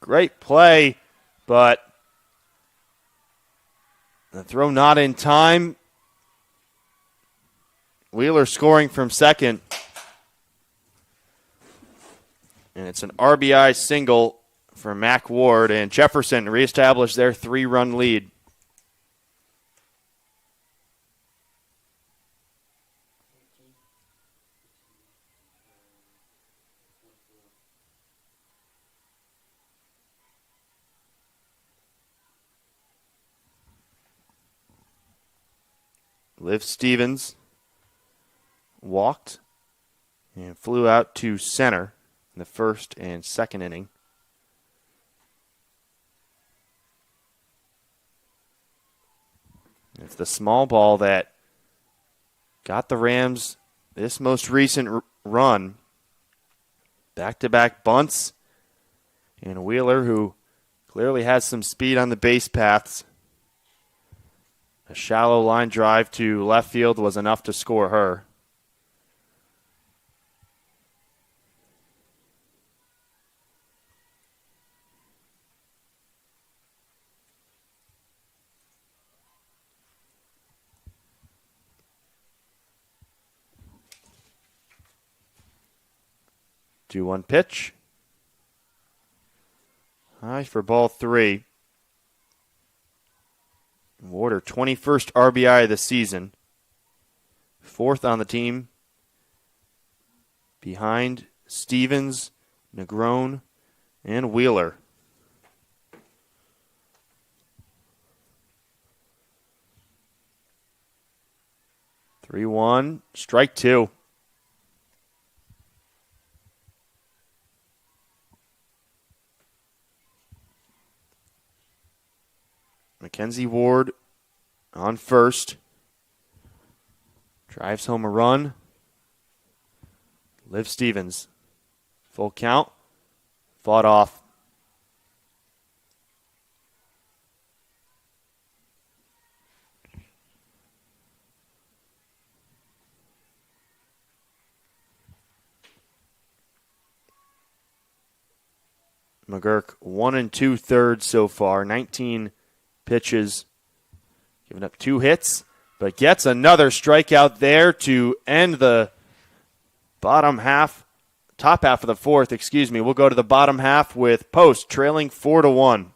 Great play, but the throw not in time. Wheeler scoring from second. And it's an RBI single for Mac Ward, and Jefferson reestablished their 3-run lead. Liv Stevens walked and flew out to center in the 1st and 2nd inning. It's the small ball that got the Rams this most recent run. Back-to-back bunts. And Wheeler, who clearly has some speed on the base paths. A shallow line drive to left field was enough to score her. Do 1 pitch. High for ball 3. Ward, her 21st RBI of the season. 4th on the team. Behind Stevens, Negron, and Wheeler. Three one, strike 2. Mackenzie Ward on first. Drives home a run. Liv Stevens. Full count. fought off. McGurk 1 2/3 so far, 19 pitches, giving up 2 hits, but gets another strikeout there to end the top half of the fourth, We'll go to the bottom half with Post trailing 4-1.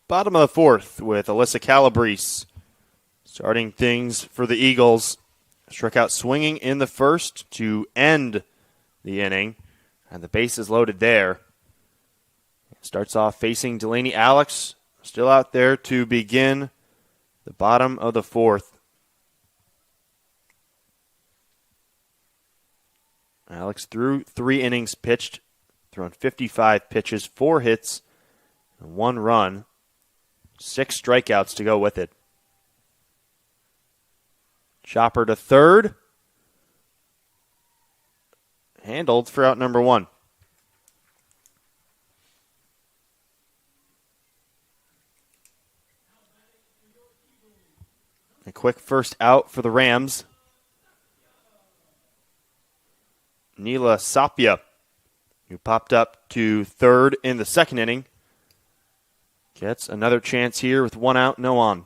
Bottom of the fourth with Alyssa Calabrese starting things for the Eagles. Struck out swinging in the first to end the inning, and the base is loaded there. Starts off facing Delaney Alex, still out there to begin the bottom of the fourth. Alex threw 3 innings pitched, thrown 55 pitches, 4 hits, and 1 run. 6 strikeouts to go with it. Chopper to third. Handled for out number 1. A quick first out for the Rams. Neela Sapia, who popped up to third in the second inning, gets another chance here with 1 out, no on.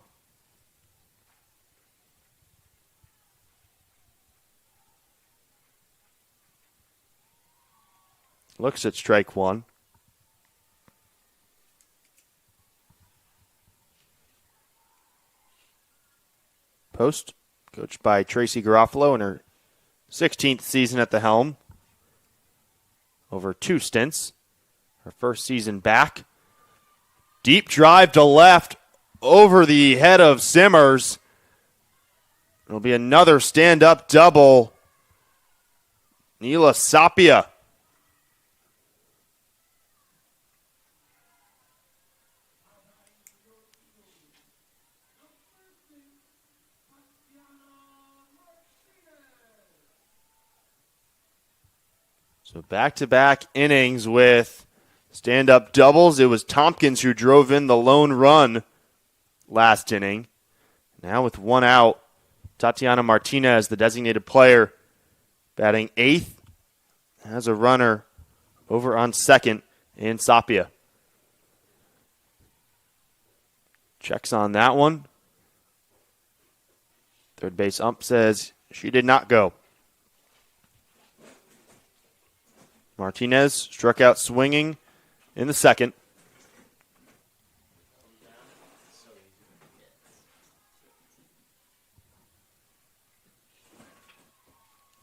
Looks at strike 1. Post, coached by Tracy Garofalo in her 16th season at the helm. Over 2 stints. Her first season back. Deep drive to left over the head of Simmers. It'll be another stand-up double. Neela Sapia. So back-to-back innings with stand-up doubles. It was Tompkins who drove in the lone run last inning. Now with 1 out, Tatiana Martinez, the designated player, batting 8th, has a runner over on second in Sapia. Checks on that one. Third base ump says she did not go. Martinez struck out swinging in the second.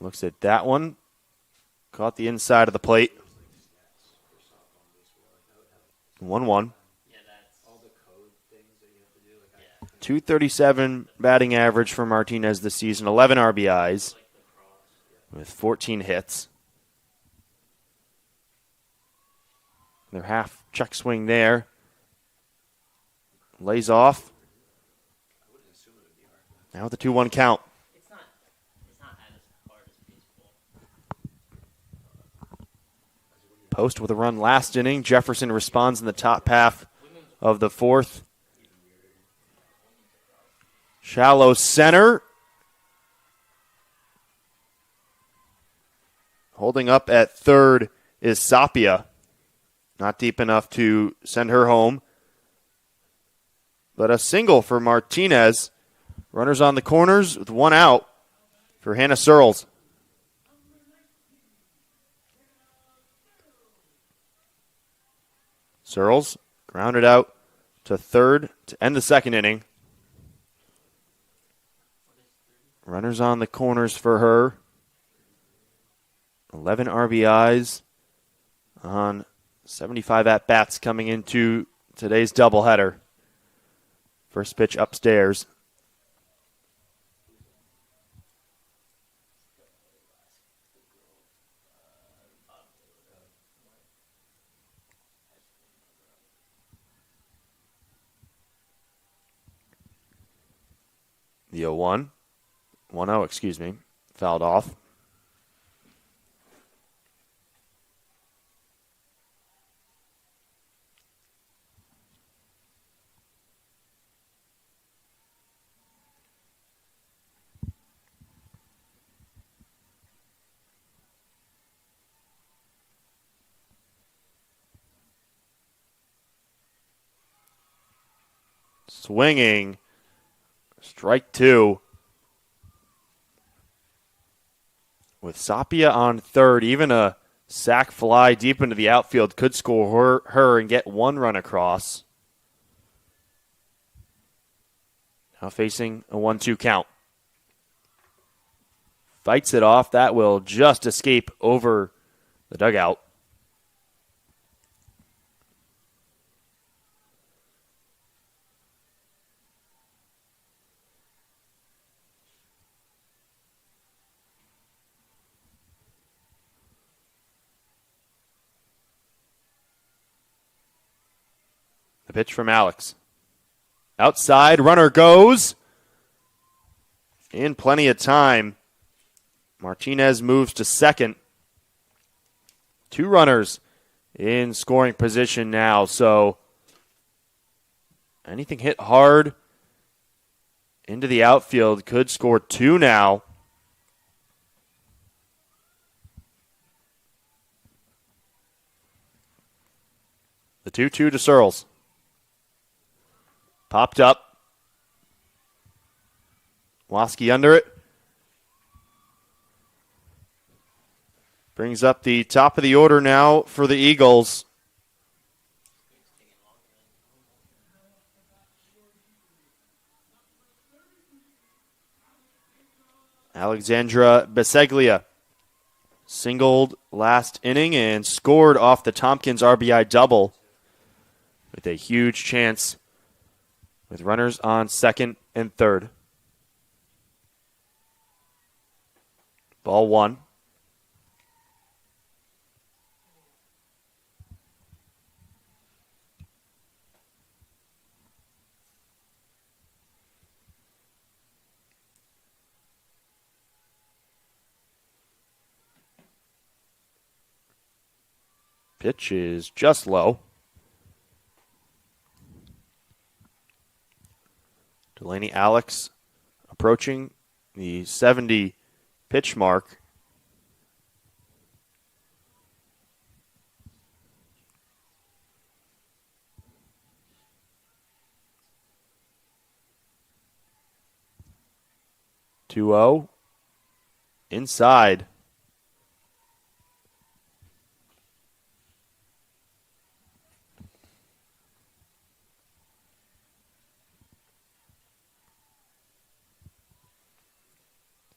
Looks at that one. Caught the inside of the plate. 1-1. 237 batting average for Martinez this season. 11 RBIs with 14 hits. Their half check swing there. Lays off. Now with the 2-1 count. It's not as hard as baseball. Post with a run last inning. Jefferson responds in the top half of the fourth. Shallow center. Holding up at third is Sapia. Not deep enough to send her home. But a single for Martinez. Runners on the corners with one out for Hannah Searles. Searles grounded out to third to end the second inning. Runners on the corners for her. 11 RBIs on 75 at-bats coming into today's doubleheader. First pitch upstairs. The 0-1. 1-0, excuse me. Fouled off. Swinging. Strike two. With Sapia on third, even a sac fly deep into the outfield could score her and get one run across. Now facing a 1-2 count. Fights it off. That will just escape over the dugout. The pitch from Alex. Outside, runner goes. In plenty of time. Martinez moves to second. Two runners in scoring position now, so anything hit hard into the outfield could score two now. The 2-2 to Searles. Popped up. Waski under it. Brings up the top of the order now for the Eagles. Alexandra Biseglia singled last inning and scored off the Tompkins RBI double with a huge chance with runners on second and third. Ball one. Pitch is just low. Delaney Alex approaching the 70 pitch mark. Two-0 inside.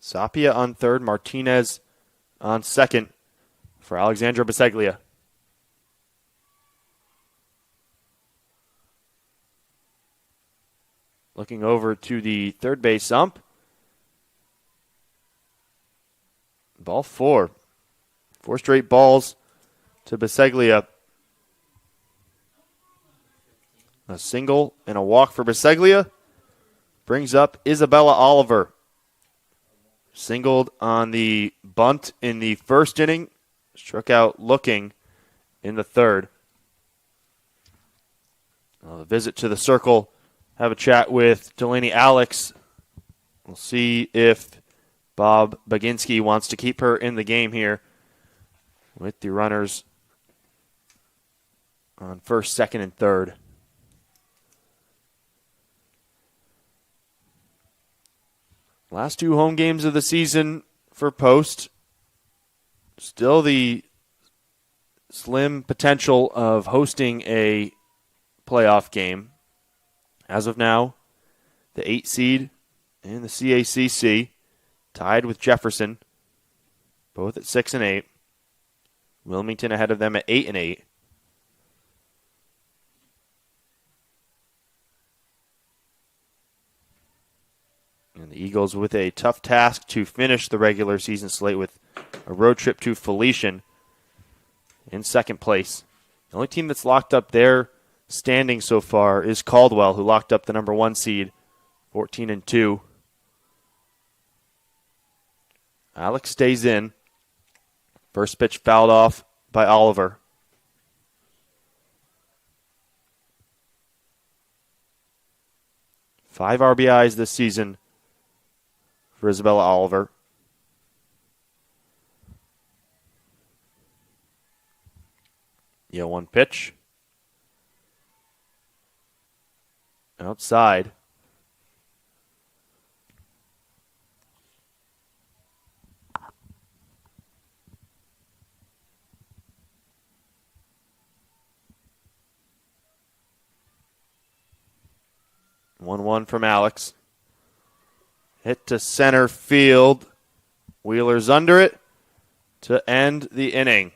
Sapia on third, Martinez on second for Alexandra Biseglia. Looking over to the third base ump. Ball four. Four straight balls to Biseglia. A single and a walk for Biseglia. Brings up Isabella Oliver. Singled on the bunt in the first inning. Struck out looking in the third. A visit to the circle, have a chat with Delaney Alex. We'll see if Bob Baginski wants to keep her in the game here with the runners on first, second, and third. Last two home games of the season for Post. Still the slim potential of hosting a playoff game. As of now, the 8 seed in the CACC tied with Jefferson, both at 6 and 8. Wilmington ahead of them at 8 and 8. And the Eagles with a tough task to finish the regular season slate with a road trip to Felician in second place. The only team that's locked up their standing so far is Caldwell, who locked up the number 1 seed, 14 and 2. Alex stays in. First pitch fouled off by Oliver. Five RBIs this season for Isabella Oliver. Yeah, 1 pitch. Outside. One from Alex. Hit to center field. Wheeler's under it to end the inning.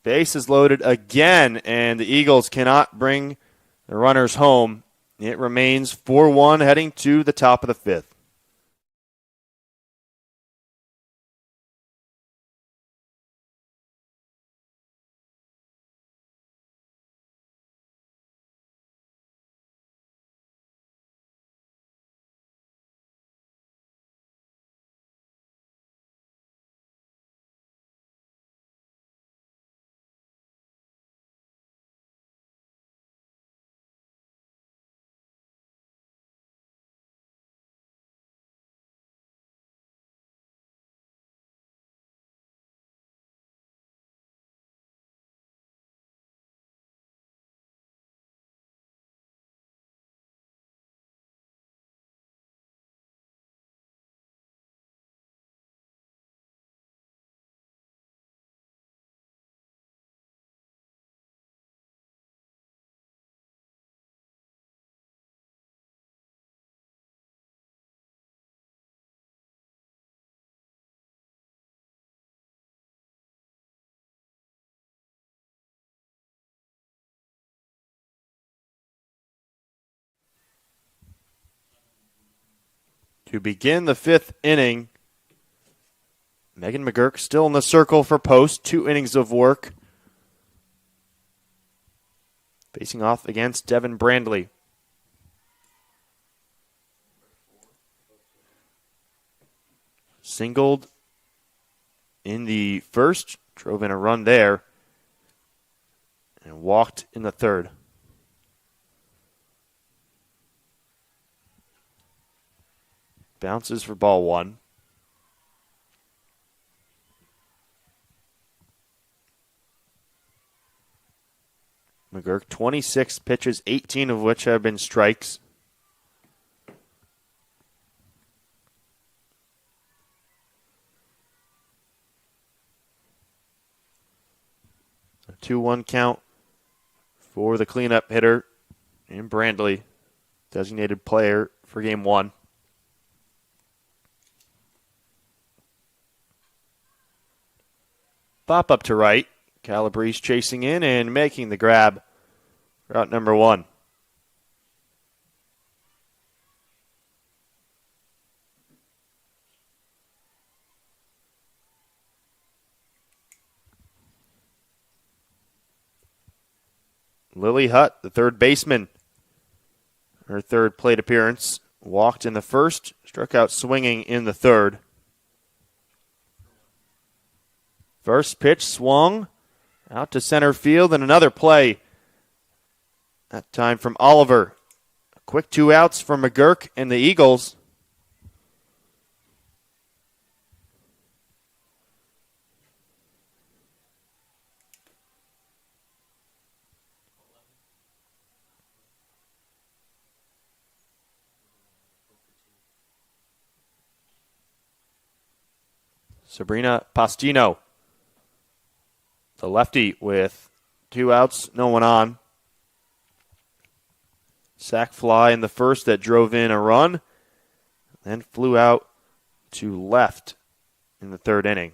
Base is loaded again, and the Eagles cannot bring the runners home. It remains 4-1 heading to the top of the 5th. To begin the 5th inning, Megan McGurk still in the circle for Post. 2 innings of work. Facing off against Devin Brandley. Singled in the first, drove in a run there, and walked in the third. Bounces for ball 1. McGurk, 26 pitches, 18 of which have been strikes. A 2-1 count for the cleanup hitter in Brandley, designated player for game 1. Pop up to right. Calabrese chasing in and making the grab for out number 1. Lily Hutt, the third baseman, her third plate appearance, walked in the first, struck out swinging in the third. First pitch swung out to center field, and another play That time from Oliver. A quick 2 outs from McGurk and the Eagles. Sabrina Postino, the lefty, with 2 outs, no one on. Sac fly in the first that drove in a run, then flew out to left in the third inning.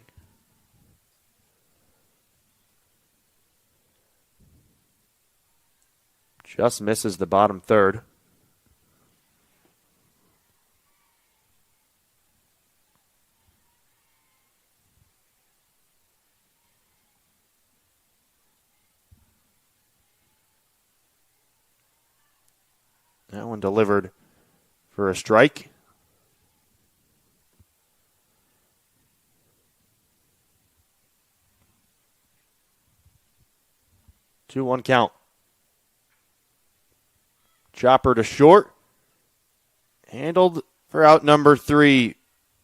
Just misses the bottom third. That one delivered for a strike. Two one count. Chopper to short. Handled for out number 3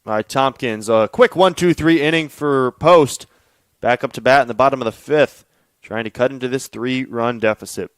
by Tompkins. A quick 1-2-3 inning for Post. Back up to bat in the bottom of the 5th. Trying to cut into this 3-run deficit.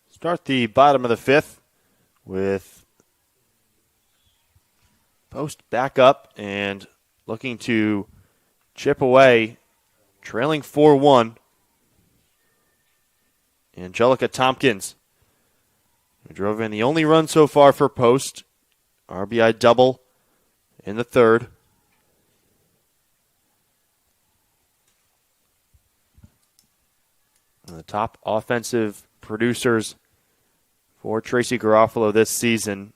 Start the bottom of the 5th with Post back up and looking to chip away, trailing 4-1. Angelica Tompkins, who drove in the only run so far for Post. RBI double in the 3rd. And the top offensive producers for Tracy Garofalo this season.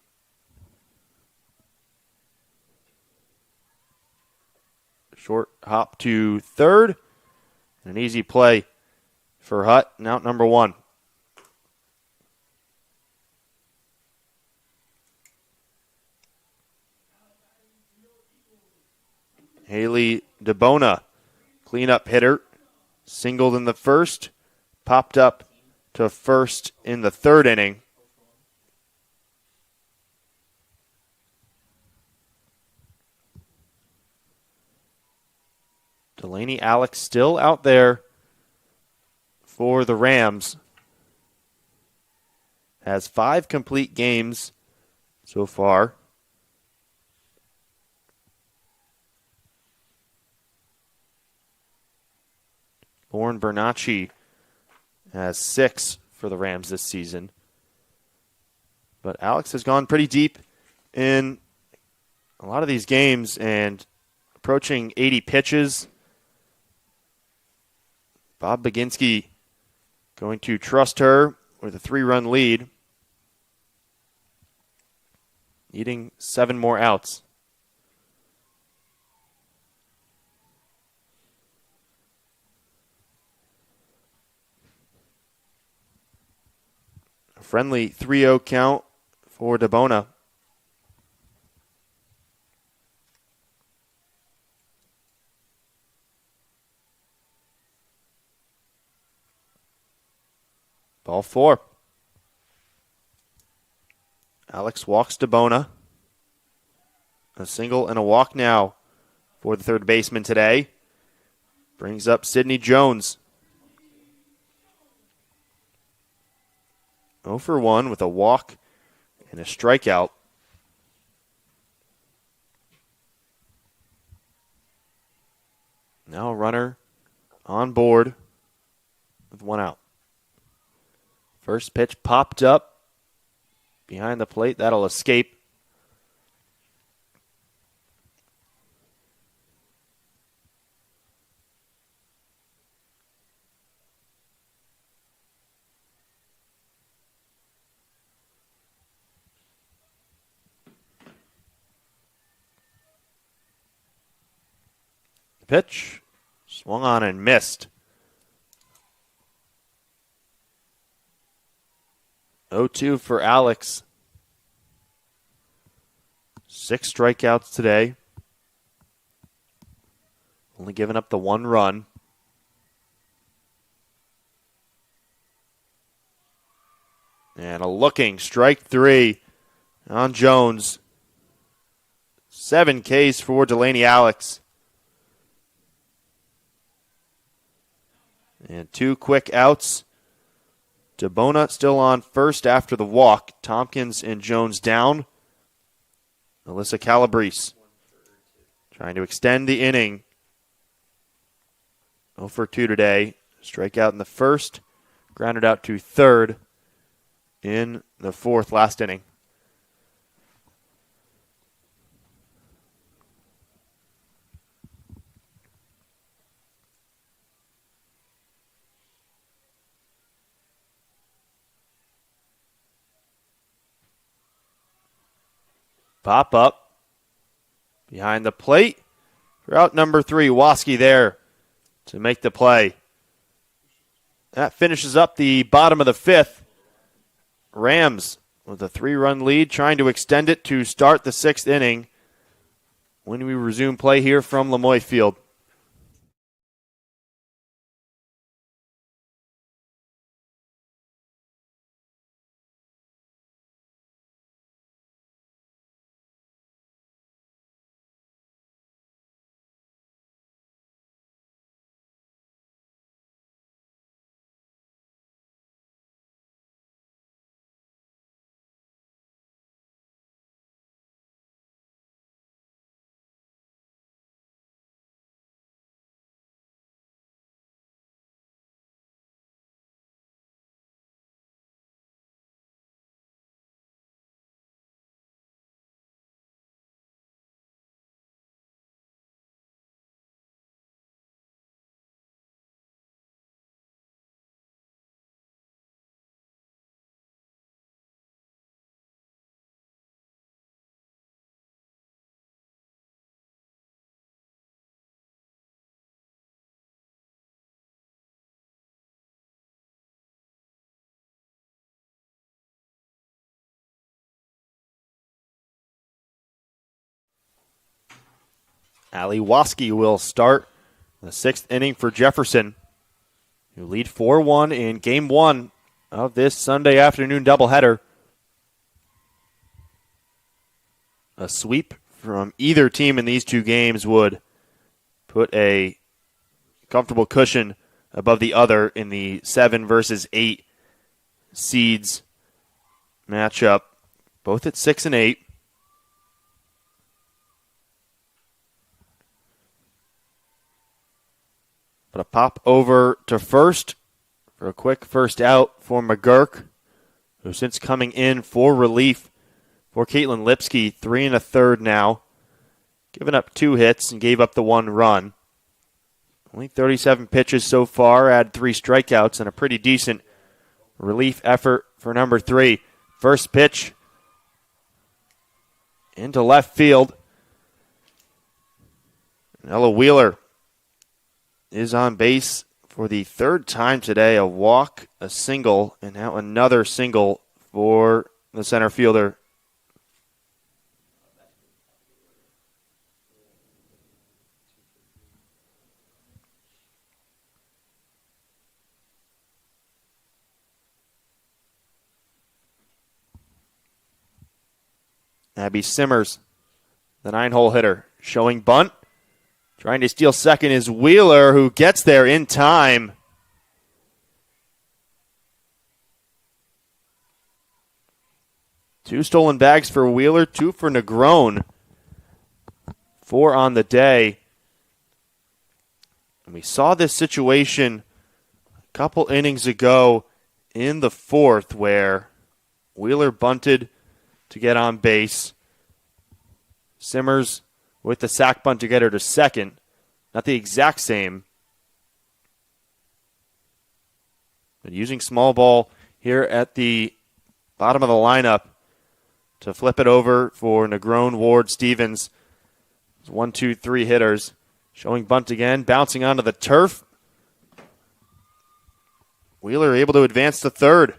Short hop to 3rd. An easy play for Hutt, and out number 1. Haley DeBona, cleanup hitter, singled in the 1st, popped up to 1st in the 3rd inning. Delaney Alex still out there for the Rams. Has 5 complete games so far. Lauren Bernacci has 6 for the Rams this season. But Alex has gone pretty deep in a lot of these games and approaching 80 pitches. Bob Baginski going to trust her with a 3-run lead. Needing 7 more outs. A friendly 3-0 count for DeBona. Ball 4. Alex walks to Bona. A single and a walk now for the third baseman today. Brings up Sidney Jones. 0 for 1 with a walk and a strikeout. Now a runner on board with 1 out. First pitch popped up behind the plate. That'll escape. Pitch swung on and missed. 0-2 for Alex. 6 strikeouts today. Only giving up the 1 run. And a looking strike 3 on Jones. 7 Ks for Delaney Alex. And 2 quick outs. DeBona still on first after the walk. Tompkins and Jones down. Alyssa Calabrese trying to extend the inning. 0 for 2 today. Strikeout in the first. Grounded out to third in the fourth, last inning. Pop up behind the plate. For out number 3, Waski there to make the play. That finishes up the bottom of the 5th. Rams with a 3-run lead, trying to extend it to start the 6th inning when we resume play here from Lemoy Field. Ali Waski will start the 6th inning for Jefferson, who lead 4-1 in Game 1 of this Sunday afternoon doubleheader. A sweep from either team in these 2 games would put a comfortable cushion above the other in the 7 versus 8 seeds matchup, both at 6 and 8. But a pop over to first for a quick first out for McGurk, who's since coming in for relief for Caitlin Lipsky, 3 1/3 now. Giving up 2 hits and gave up the 1 run. Only 37 pitches so far, add 3 strikeouts, and a pretty decent relief effort for number 3. First pitch into left field. Ella Wheeler is on base for the 3rd time today. A walk, a single, and now another single for the center fielder. Abby Simmers, the 9-hole hitter, showing bunt. Trying to steal second is Wheeler, who gets there in time. Two stolen bags for Wheeler, 2 for Negron. 4 on the day. And we saw this situation a couple innings ago in the 4th where Wheeler bunted to get on base. Simmers with the sac bunt to get her to second. Not the exact same. But using small ball here at the bottom of the lineup to flip it over for Negron, Ward, Stevens. 1, 2, 3 hitters. Showing bunt again, bouncing onto the turf. Wheeler able to advance to third.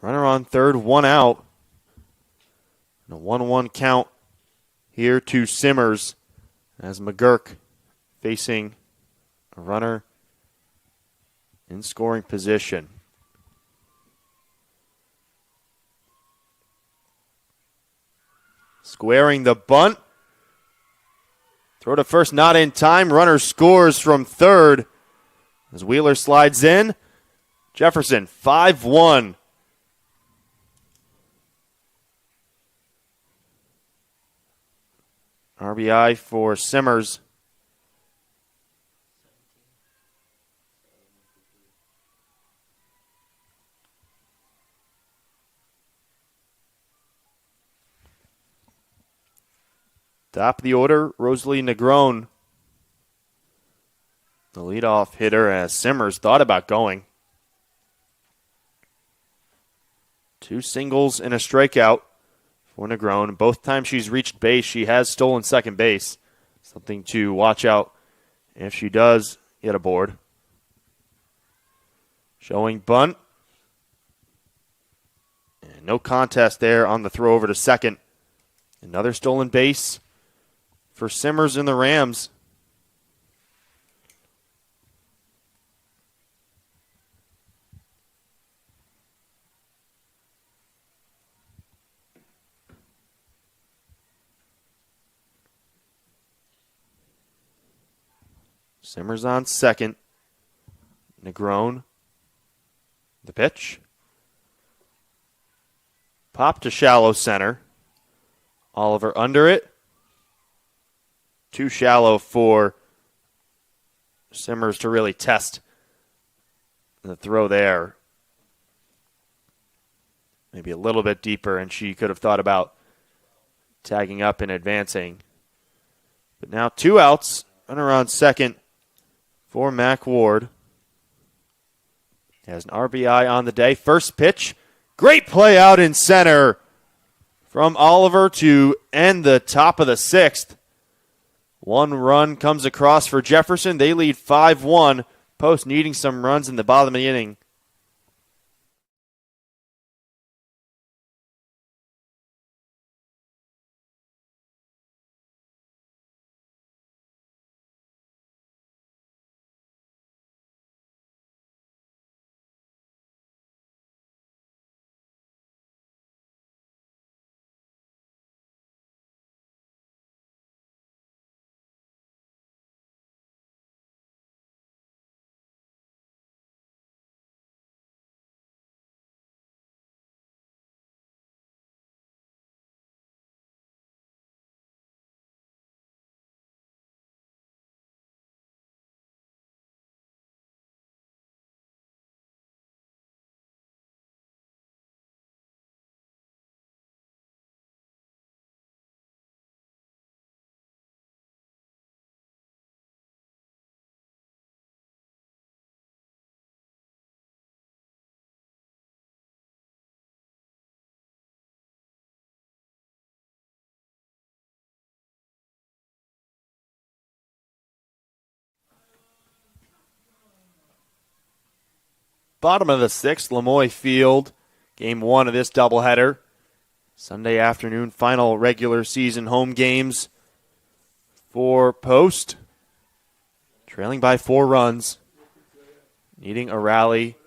Runner on third, 1 out. And a 1-1 count here to Simmers as McGurk facing a runner in scoring position. Squaring the bunt. Throw to first, not in time. Runner scores from third as Wheeler slides in. Jefferson, 5-1. RBI for Simmers. Top of the order, Rosalie Negron, the leadoff hitter, as Simmers thought about going. 2 singles and a strikeout for Negron. Both times she's reached base, she has stolen second base. Something to watch out if she does get aboard. Showing bunt. And no contest there on the throw over to second. Another stolen base for Simmers and the Rams. Simmers on second. Negron. The pitch. Pop to shallow center. Oliver under it. Too shallow for Simmers to really test the throw there. Maybe a little bit deeper, and she could have thought about tagging up and advancing. But now 2 outs. Runner on second for Mac Ward. Has an RBI on the day. First pitch. Great play out in center from Oliver to end the top of the 6th. 1 run comes across for Jefferson. They lead 5-1. Post needing some runs in the bottom of the inning. Bottom of the 6th, Lemoy Field. Game 1 of this doubleheader. Sunday afternoon, final regular season home games for Post. Trailing by 4 runs. Needing a rally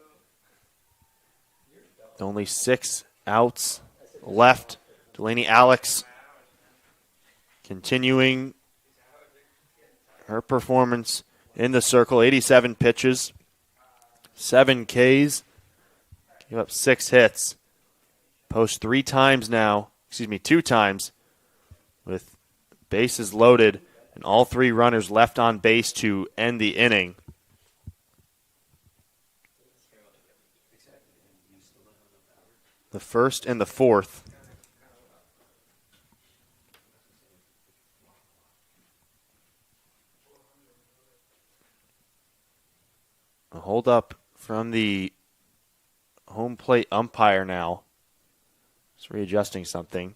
Only 6 outs left. Delaney Alex continuing her performance in the circle. 87 pitches, 7 Ks, gave up 6 hits. Post 2 times with bases loaded and all 3 runners left on base to end the inning. The first and the fourth. A hold up from the home plate umpire now. Just readjusting something.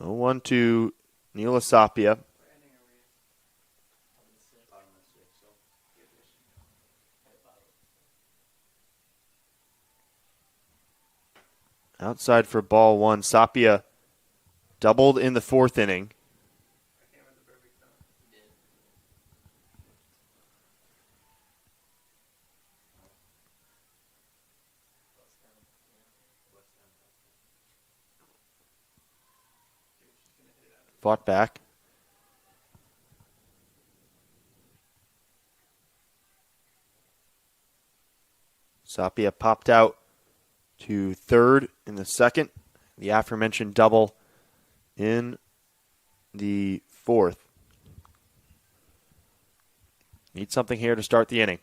0-1 to Neil Asapia. Outside for ball 1. Sapia doubled in the 4th inning. Fought back. Sapia popped out to 3rd in the 2nd. The aforementioned double in the 4th. Need something here to start the inning.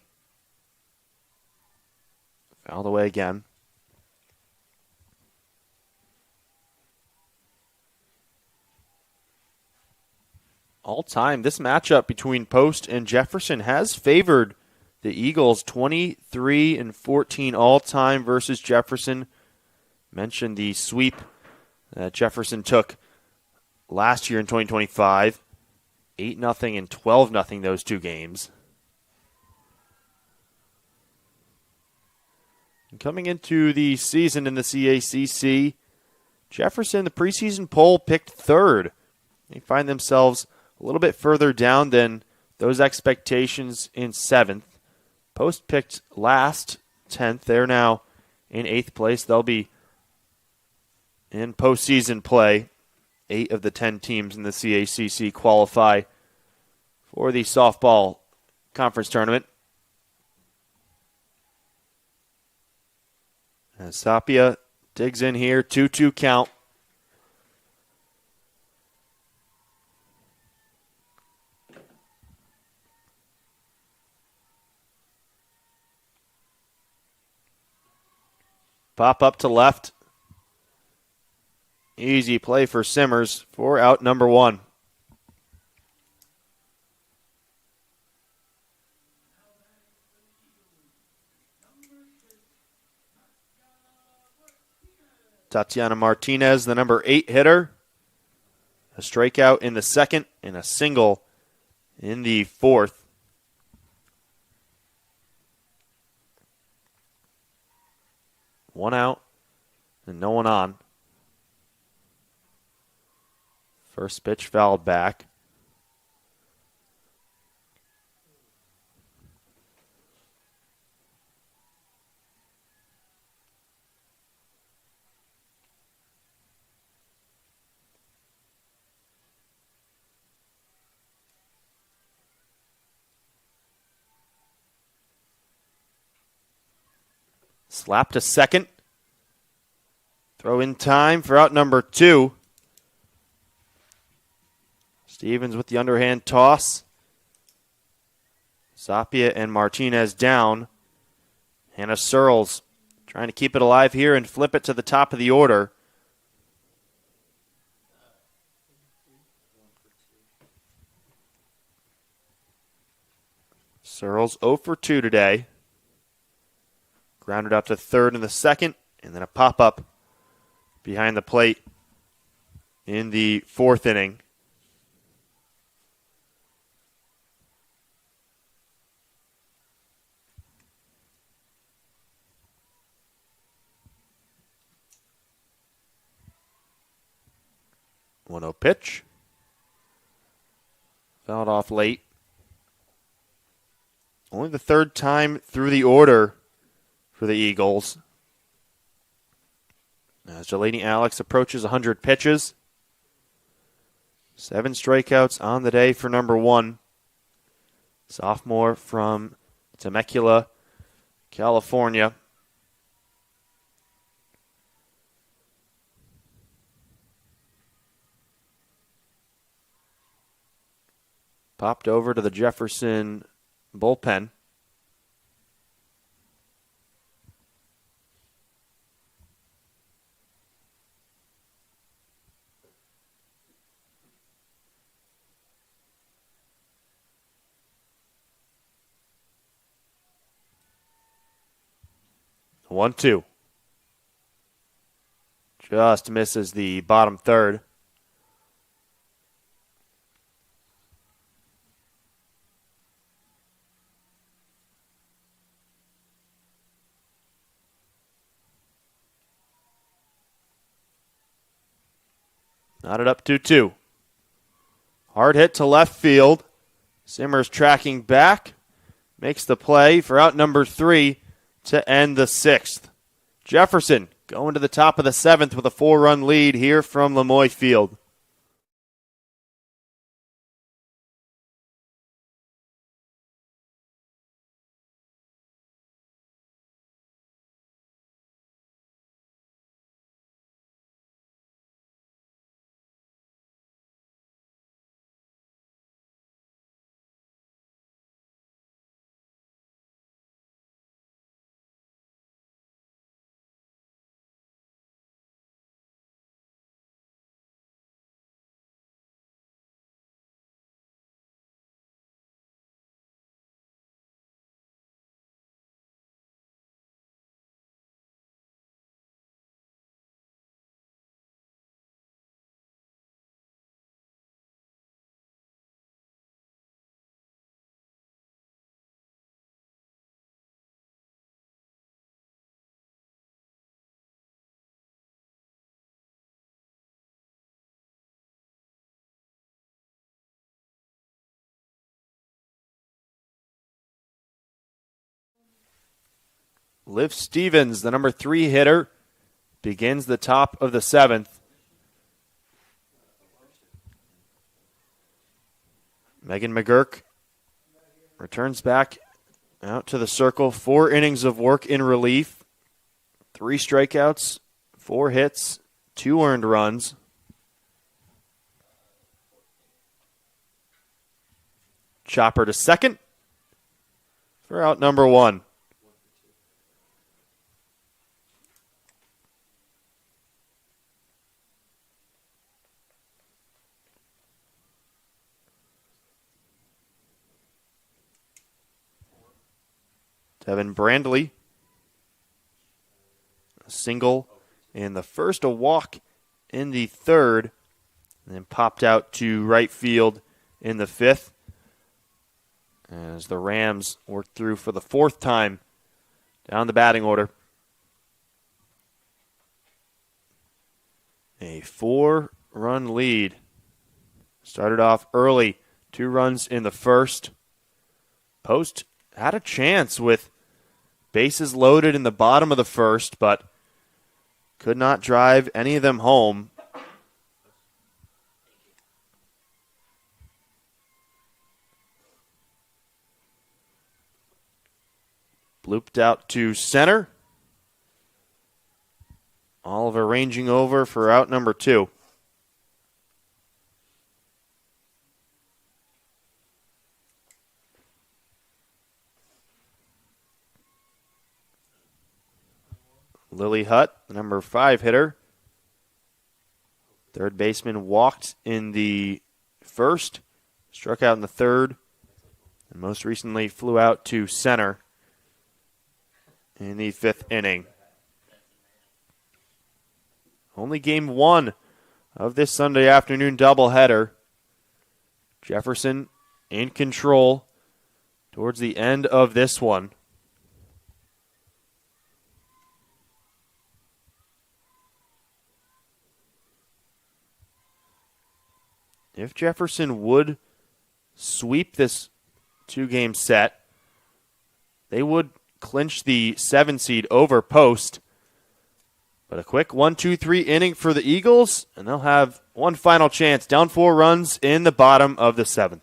Fouled away again. All time, this matchup between Post and Jefferson has favored the Eagles. 23-14 all time versus Jefferson. Mentioned the sweep that Jefferson took last year in 2025. 8-0 and 12-0 those 2 games. And coming into the season in the CACC, Jefferson, the preseason poll, picked 3rd. They find themselves a little bit further down than those expectations in 7th. Post picked last, 10th. They're now in 8th place. They'll be in postseason play. 8 of the 10 teams in the CACC qualify for the softball conference tournament. As Sapia digs in here, 2-2 count. Pop up to left. Easy play for Simmers for out number 1. Tatiana Martinez, the number 8 hitter. A strikeout in the 2nd and a single in the 4th. One out and no one on. First pitch fouled back. Slap to second. Throw in time for out number 2. Stevens with the underhand toss. Sapia and Martinez down. Hannah Searles trying to keep it alive here and flip it to the top of the order. Searles 0 for 2 today. Grounded up to 3rd in the 2nd, and then a pop-up behind the plate in the 4th inning. One 0 pitch. Fouled off late. Only the third time through the order for the Eagles. As Delaney Alex approaches 100 pitches. 7 strikeouts on the day for number 1. Sophomore from Temecula, California. Popped over to the Jefferson bullpen. One, two. Just misses the bottom third. Knotted up 2-2. Hard hit to left field. Simmers tracking back. Makes the play for out number 3 to end the 6th. Jefferson going to the top of the 7th with a 4-run lead here from Lemoy Field. Liv Stevens, the number 3 hitter, begins the top of the 7th. Megan McGurk returns back out to the circle. 4 innings of work in relief. 3 strikeouts, 4 hits, 2 earned runs. Chopper to second for out number 1. Devin Brandley, a single in the first, a walk in the 3rd, and then popped out to right field in the 5th as the Rams worked through for the 4th time down the batting order. A 4-run lead. Started off early, 2 runs in the first. Post had a chance with bases loaded in the bottom of the 1st, but could not drive any of them home. Blooped out to center. Oliver ranging over for out number 2. Lily Hutt, the number 5 hitter. Third baseman walked in the 1st, struck out in the 3rd, and most recently flew out to center in the 5th inning. Only game 1 of this Sunday afternoon doubleheader. Jefferson in control towards the end of this one. If Jefferson would sweep this 2-game set, they would clinch the 7 seed over Post. But a quick 1-2-3 inning for the Eagles, and they'll have one final chance. Down 4 runs in the bottom of the 7th.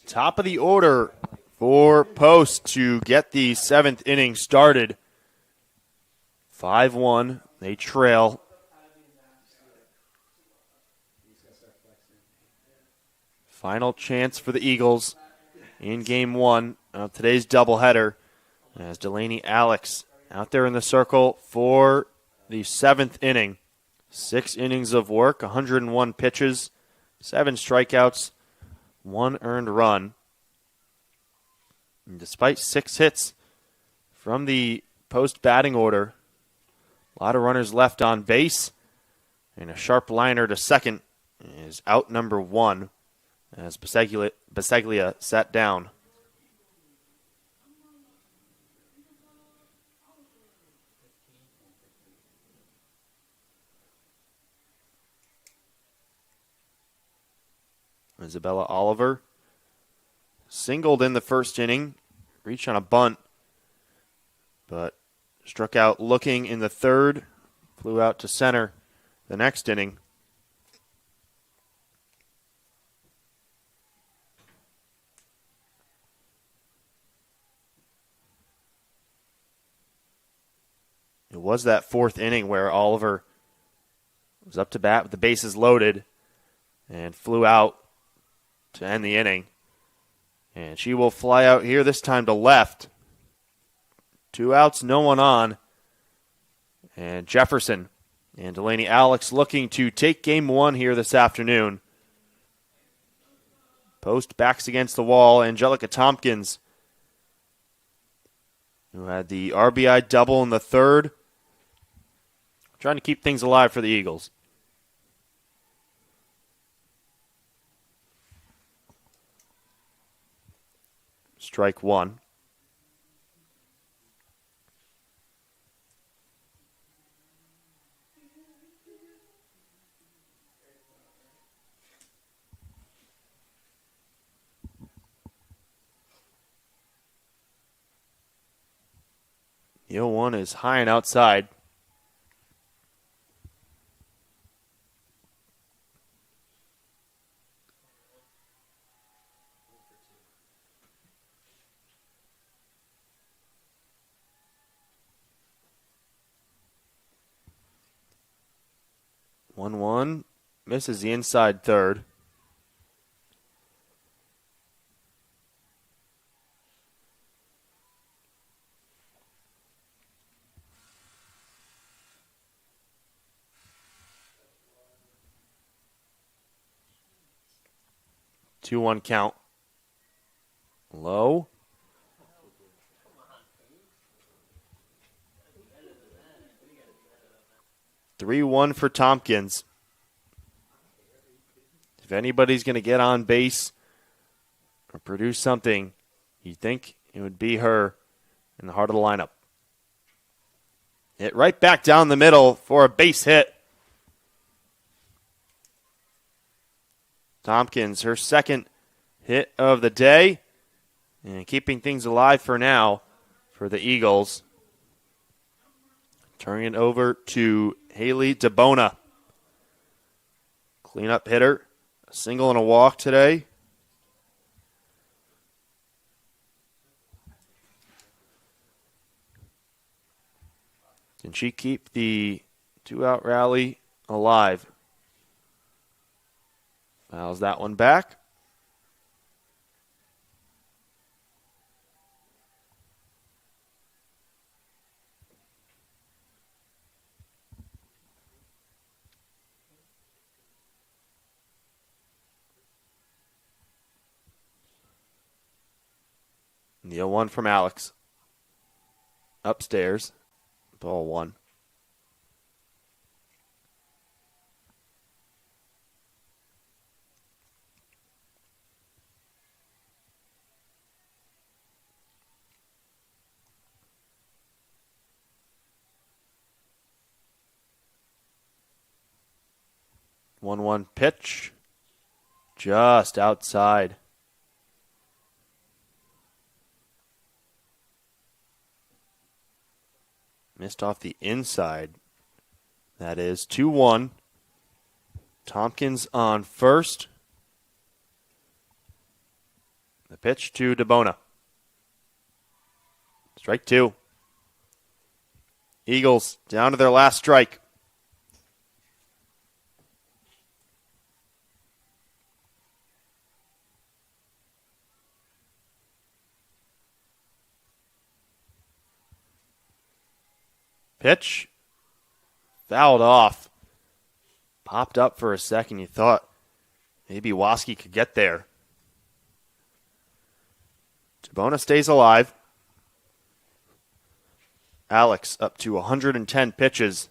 Top of the order for Post to get the 7th inning started. 5-1. They trail. Final chance for the Eagles in game 1 of today's doubleheader as Delaney Alex out there in the circle for the 7th inning. 6 innings of work, 101 pitches, 7 strikeouts, 1 earned run. And despite 6 hits from the Post batting order, a lot of runners left on base, and a sharp liner to second is out number 1 as Bisaglia sat down. Isabella Oliver singled in the first inning, reached on a bunt, but struck out looking in the third, flew out to center the next inning. It was that 4th inning where Oliver was up to bat with the bases loaded and flew out to end the inning. And she will fly out here, this time to left. 2 outs, no one on. And Jefferson and Delaney Alex looking to take game 1 here this afternoon. Post backs against the wall. Angelica Tompkins, who had the RBI double in the 3rd, trying to keep things alive for the Eagles. Strike 1. The 0-1 is high and outside. One misses the inside third. Two one count. Low. 3-1 for Tompkins. If anybody's going to get on base or produce something, you'd think it would be her in the heart of the lineup. Hit right back down the middle for a base hit. Tompkins, her second hit of the day, and keeping things alive for now for the Eagles. Turning it over to Haley DeBona. Cleanup hitter. A single and a walk today. Can she keep the two-out rally alive? Fouls that one back. The 0-1 from Alex. Upstairs. Ball one. One pitch. Just outside. Missed off the inside. That is 2-1. Tompkins on first. The pitch to DeBona. Strike two. Eagles down to their last strike. Pitch. Fouled off. Popped up for a second. You thought maybe Waski could get there. DeBona stays alive. Alex up to 110 pitches.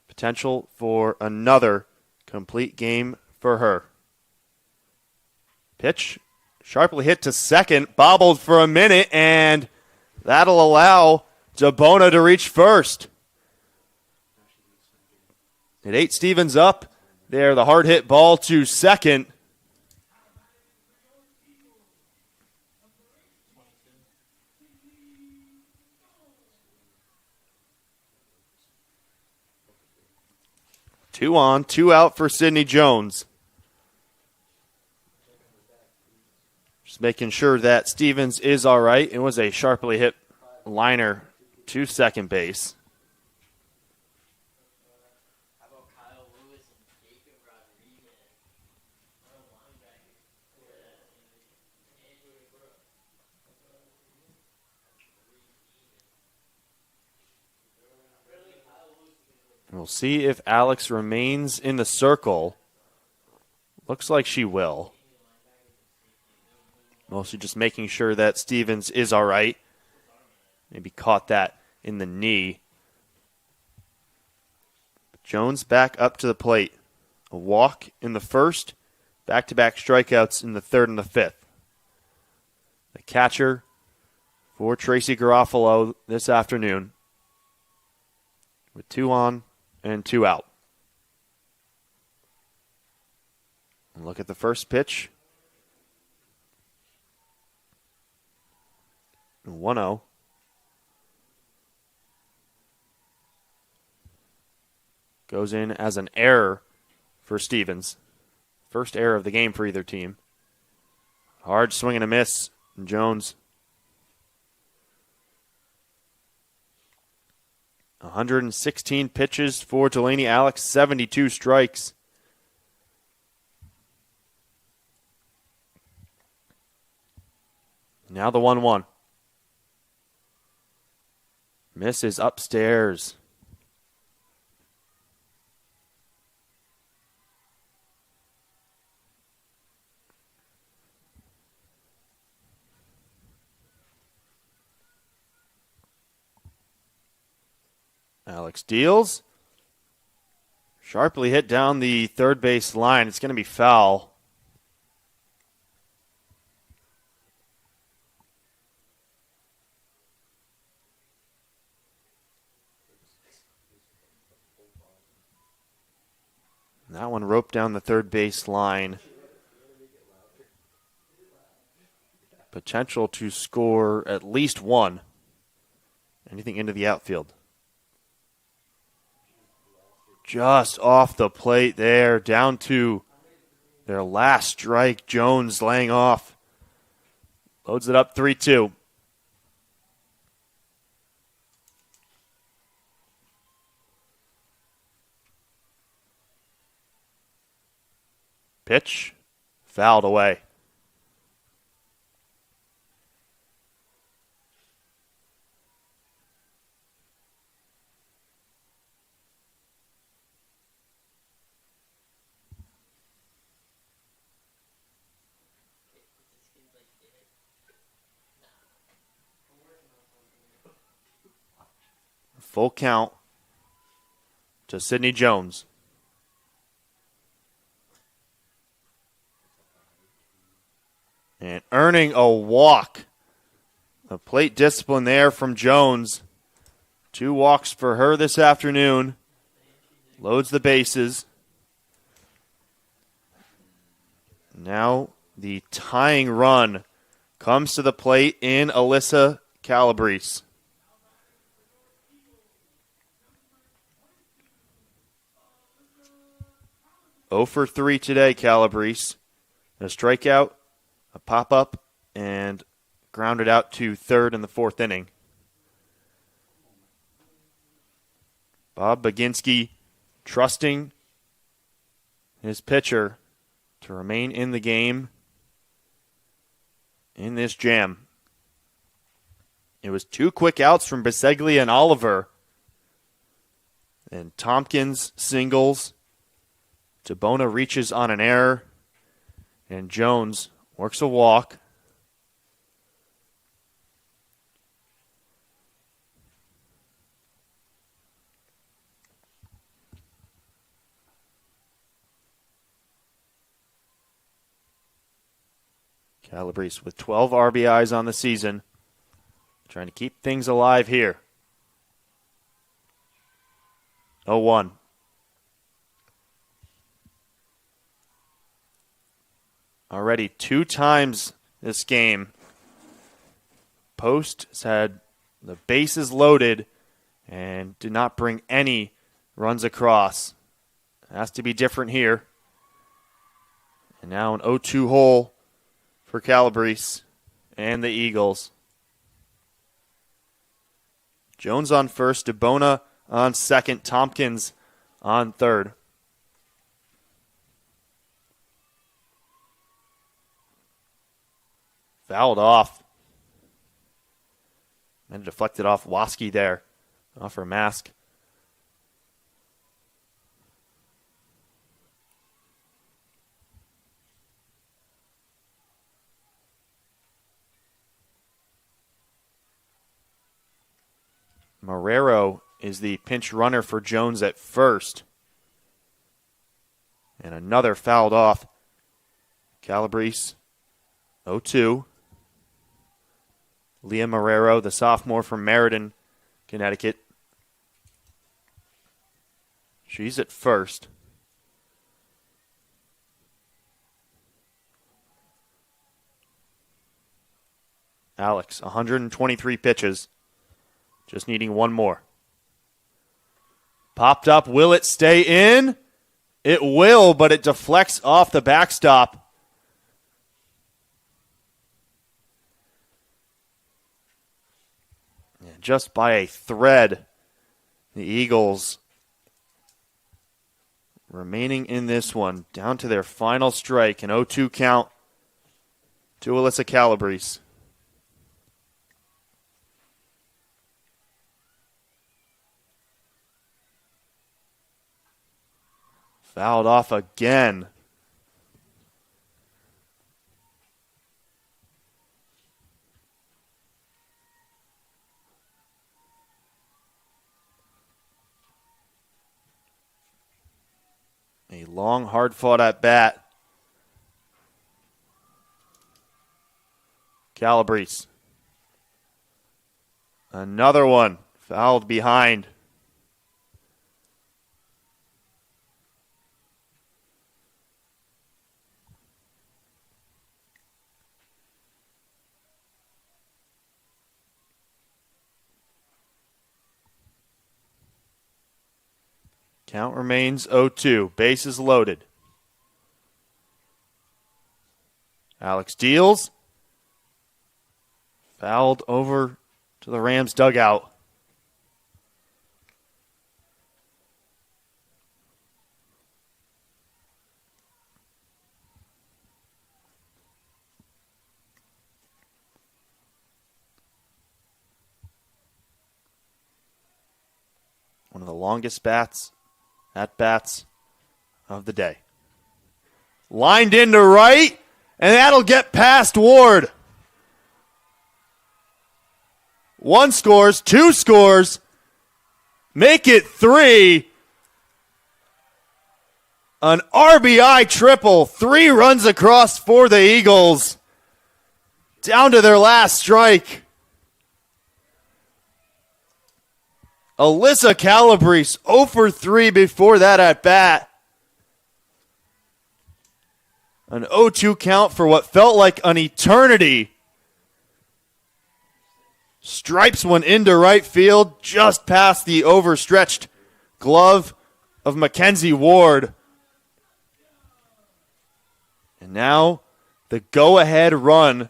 Potential for another complete game for her. Pitch. Sharply hit to second. Bobbled for a minute, and that'll allow DeBona to reach first. It ate Stevens up there. The hard hit ball to second. Two on, two out for Sydney Jones. Just making sure that Stevens is all right. It was a sharply hit liner to second base. How about Kyle Lewis and Jacob Rodriguez? We'll see if Alex remains in the circle. Looks like she will. Mostly just making sure that Stevens is all right. Maybe caught that in the knee. Jones back up to the plate. A walk in the first. Back-to-back strikeouts in the third and the fifth. The catcher for Tracy Garofalo this afternoon. With two on and two out. And look at the first pitch. 1-0. Goes in as an error for Stevens. First error of the game for either team. Hard swing and a miss. Jones. 116 pitches for Delaney Alex, 72 strikes. Now the 1-1. Misses upstairs. Alex deals. Sharply hit down the third base line. It's going to be foul. That one roped down the third base line. Potential to score at least one. Anything into the outfield. Just off the plate there, down to their last strike. Jones laying off. Loads it up 3-2. Pitch. Fouled away. Full count to Sidney Jones. And earning a walk. A plate discipline there from Jones. 2 walks for her this afternoon. Loads the bases. Now the tying run comes to the plate in Alyssa Calabrese. Oh for 3 today, Calabrese. A strikeout, a pop-up, and grounded out to third in the 4th inning. Bob Baginski trusting his pitcher to remain in the game in this jam. It was 2 quick outs from Biseglia and Oliver. And Tompkins singles. Tabona reaches on an error. And Jones works a walk. Calabrese with 12 RBIs on the season. Trying to keep things alive here. 0-1. Already 2 times this game. Post has had the bases loaded and did not bring any runs across. It has to be different here. And now an 0-2 hole for Calabrese and the Eagles. Jones on first, DeBona on second, Tompkins on third. Fouled off. And deflected off Waski there. Off her mask. Marrero is the pinch runner for Jones at first. And another fouled off. Calabrese, 0-2. Leah Marrero, the sophomore from Meriden, Connecticut. She's at first. Alex, 123 pitches. Just needing one more. Popped up. Will it stay in? It will, but it deflects off the backstop. And just by a thread, the Eagles remaining in this one, down to their final strike, an 0-2 count to Alyssa Calabrese. Fouled off again. A long, hard-fought at bat. Calabrese. Another one. Fouled behind. Count remains 0-2. Bases loaded. Alex deals. Fouled over to the Rams dugout. One of the longest at-bats of the day. Lined into right, and that'll get past Ward. One scores, two scores, make it three. An RBI triple, 3 runs across for the Eagles. Down to their last strike. Alyssa Calabrese 0 for 3 before that at bat. An 0-2 count for what felt like an eternity. Stripes one into right field, just past the overstretched glove of Mackenzie Ward. And now the go-ahead run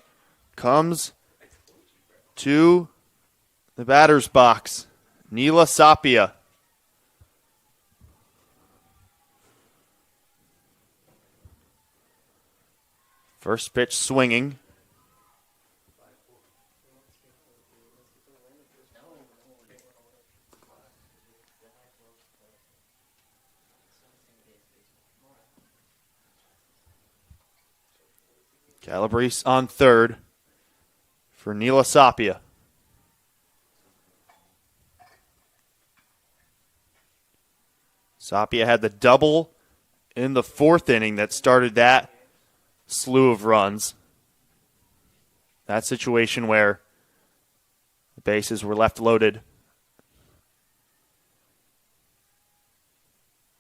comes to the batter's box. Neela Sapia. First pitch swinging. Calabrese on third for Neela Sapia. Sapia had the double in the 4th inning that started that slew of runs. That situation where the bases were left loaded.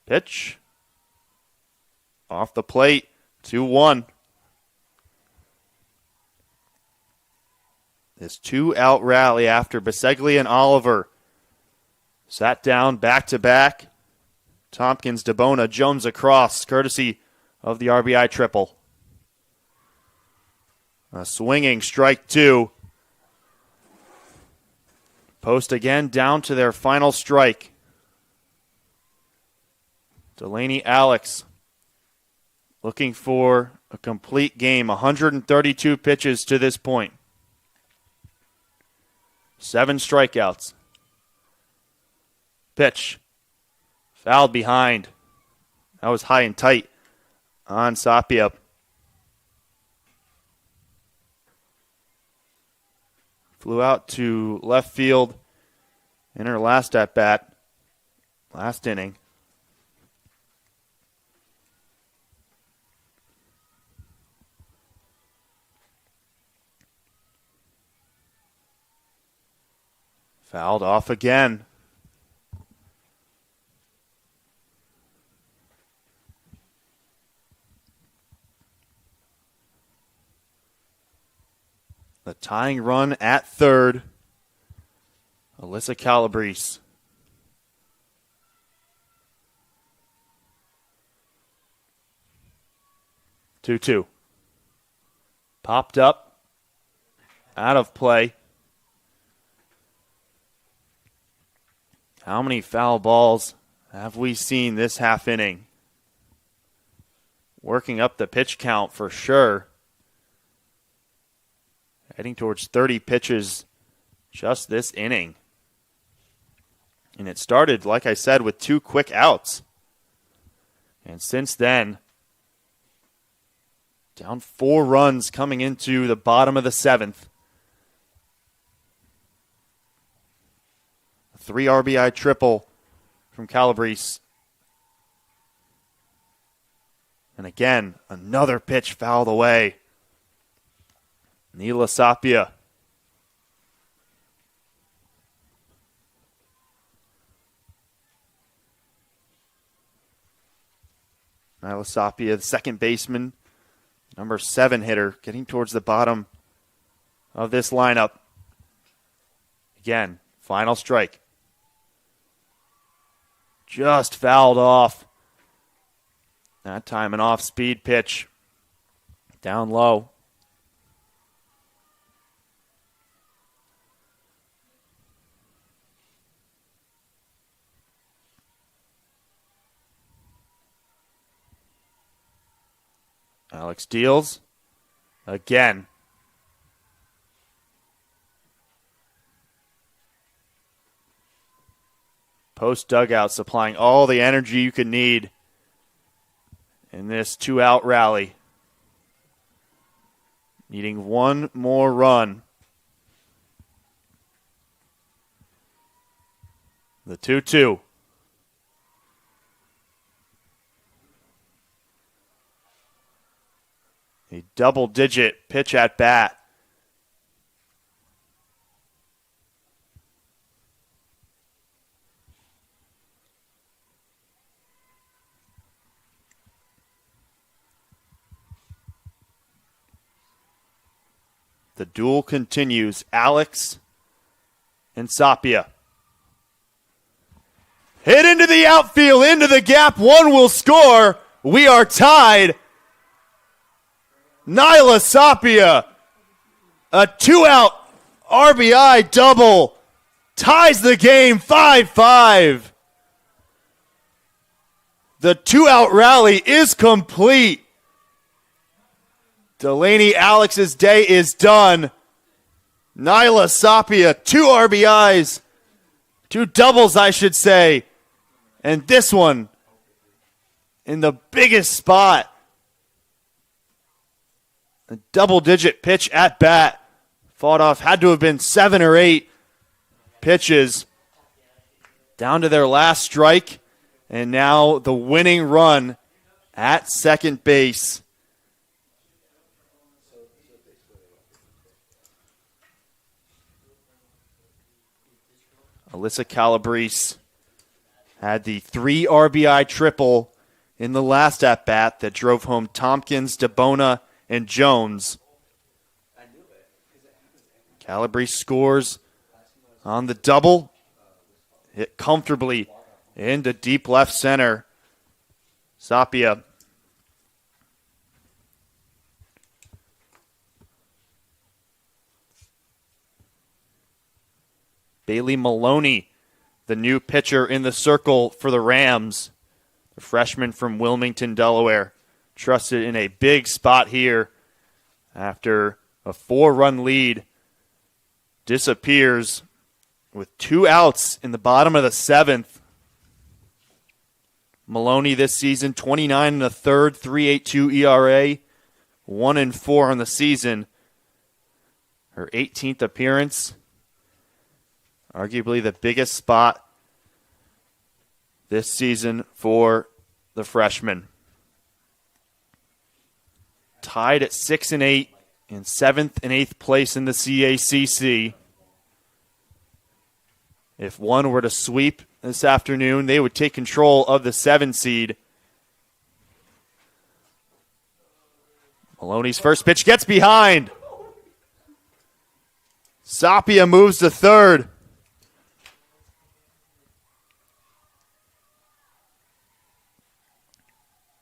Pitch. Off the plate. 2-1. This 2-out rally after Biseglia and Oliver sat down back-to-back. Tompkins, DeBona, Jones across, courtesy of the RBI triple. A swinging strike 2. Post again down to their final strike. Delaney Alex looking for a complete game. 132 pitches to this point. 7 strikeouts. Pitch. Fouled behind. That was high and tight on Sapia. Flew out to left field in her last at-bat, last inning. Fouled off again. The tying run at third. Alyssa Calabrese. Two. Popped up. Out of play. How many foul balls have we seen this half inning? Working up the pitch count for sure. Heading towards 30 pitches just this inning. And it started, like I said, with 2 quick outs. And since then, down 4 runs coming into the bottom of the 7th. A 3 RBI triple from Calabrese. And again, another pitch fouled away. Neela Sapia. Neela Sapia, the second baseman, number 7 hitter, getting towards the bottom of this lineup. Again, final strike. just fouled off. That time an off-speed pitch. Down low. Alex deals. Again. Post dugout supplying all the energy you could need in this 2-out rally. Needing one more run. The 2-2. A double-digit pitch at bat. The duel continues. Alex and Sapia. Hit into the outfield, into the gap. One will score. We are tied. Nyla Sapia, a 2-out RBI double, ties the game 5-5. The 2-out rally is complete. Delaney Alex's day is done. Nyla Sapia, 2 RBIs, 2 doubles, I should say. And this one in the biggest spot. A double-digit pitch at bat. Fought off, had to have been 7 or 8 pitches. Down to their last strike. And now the winning run at second base. Alyssa Calabrese had the 3 RBI triple in the last at-bat that drove home Tompkins, DeBona, and Jones. Calabrese scores on the double. Hit comfortably into deep left center. Sapia. Bailey Maloney, the new pitcher in the circle for the Rams. The freshman from Wilmington, Delaware. Trusted in a big spot here after a 4-run lead. Disappears with 2 outs in the bottom of the 7th. Maloney this season, 29 1/3, 3.82 ERA, 1-4 on the season. Her 18th appearance. Arguably the biggest spot this season for the freshman. Tied at 6 and 8 in 7th and 8th place in the CACC. If one were to sweep this afternoon, they would take control of the 7 seed. Maloney's first pitch gets behind. Sapia moves to third.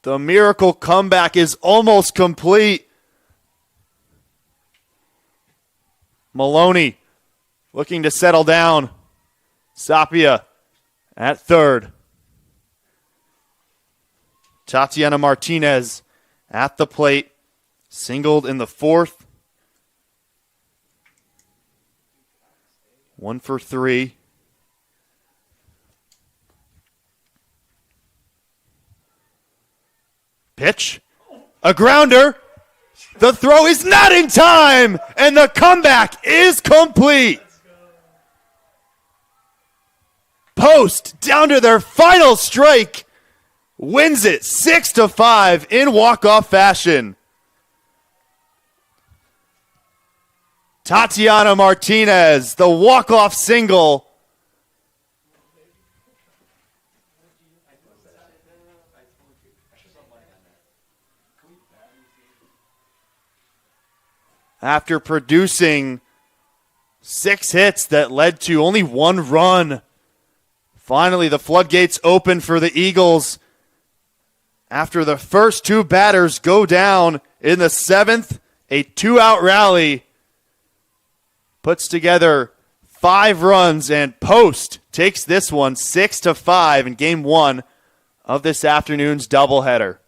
The miracle comeback is almost complete. Maloney looking to settle down. Sapia at third. Tatiana Martinez at the plate. Singled in the 4th. 1 for 3. Pitch. A grounder. The throw is not in time. And the comeback is complete. Post down to their final strike. Wins it 6-5 in walk-off fashion. Tatiana Martinez, the walk-off single. After producing 6 hits that led to only 1 run Finally, the floodgates open for the Eagles after the first two batters go down in the seventh. A 2-out rally puts together 5 runs, and Post takes this one 6-5 in game 1 of this afternoon's doubleheader.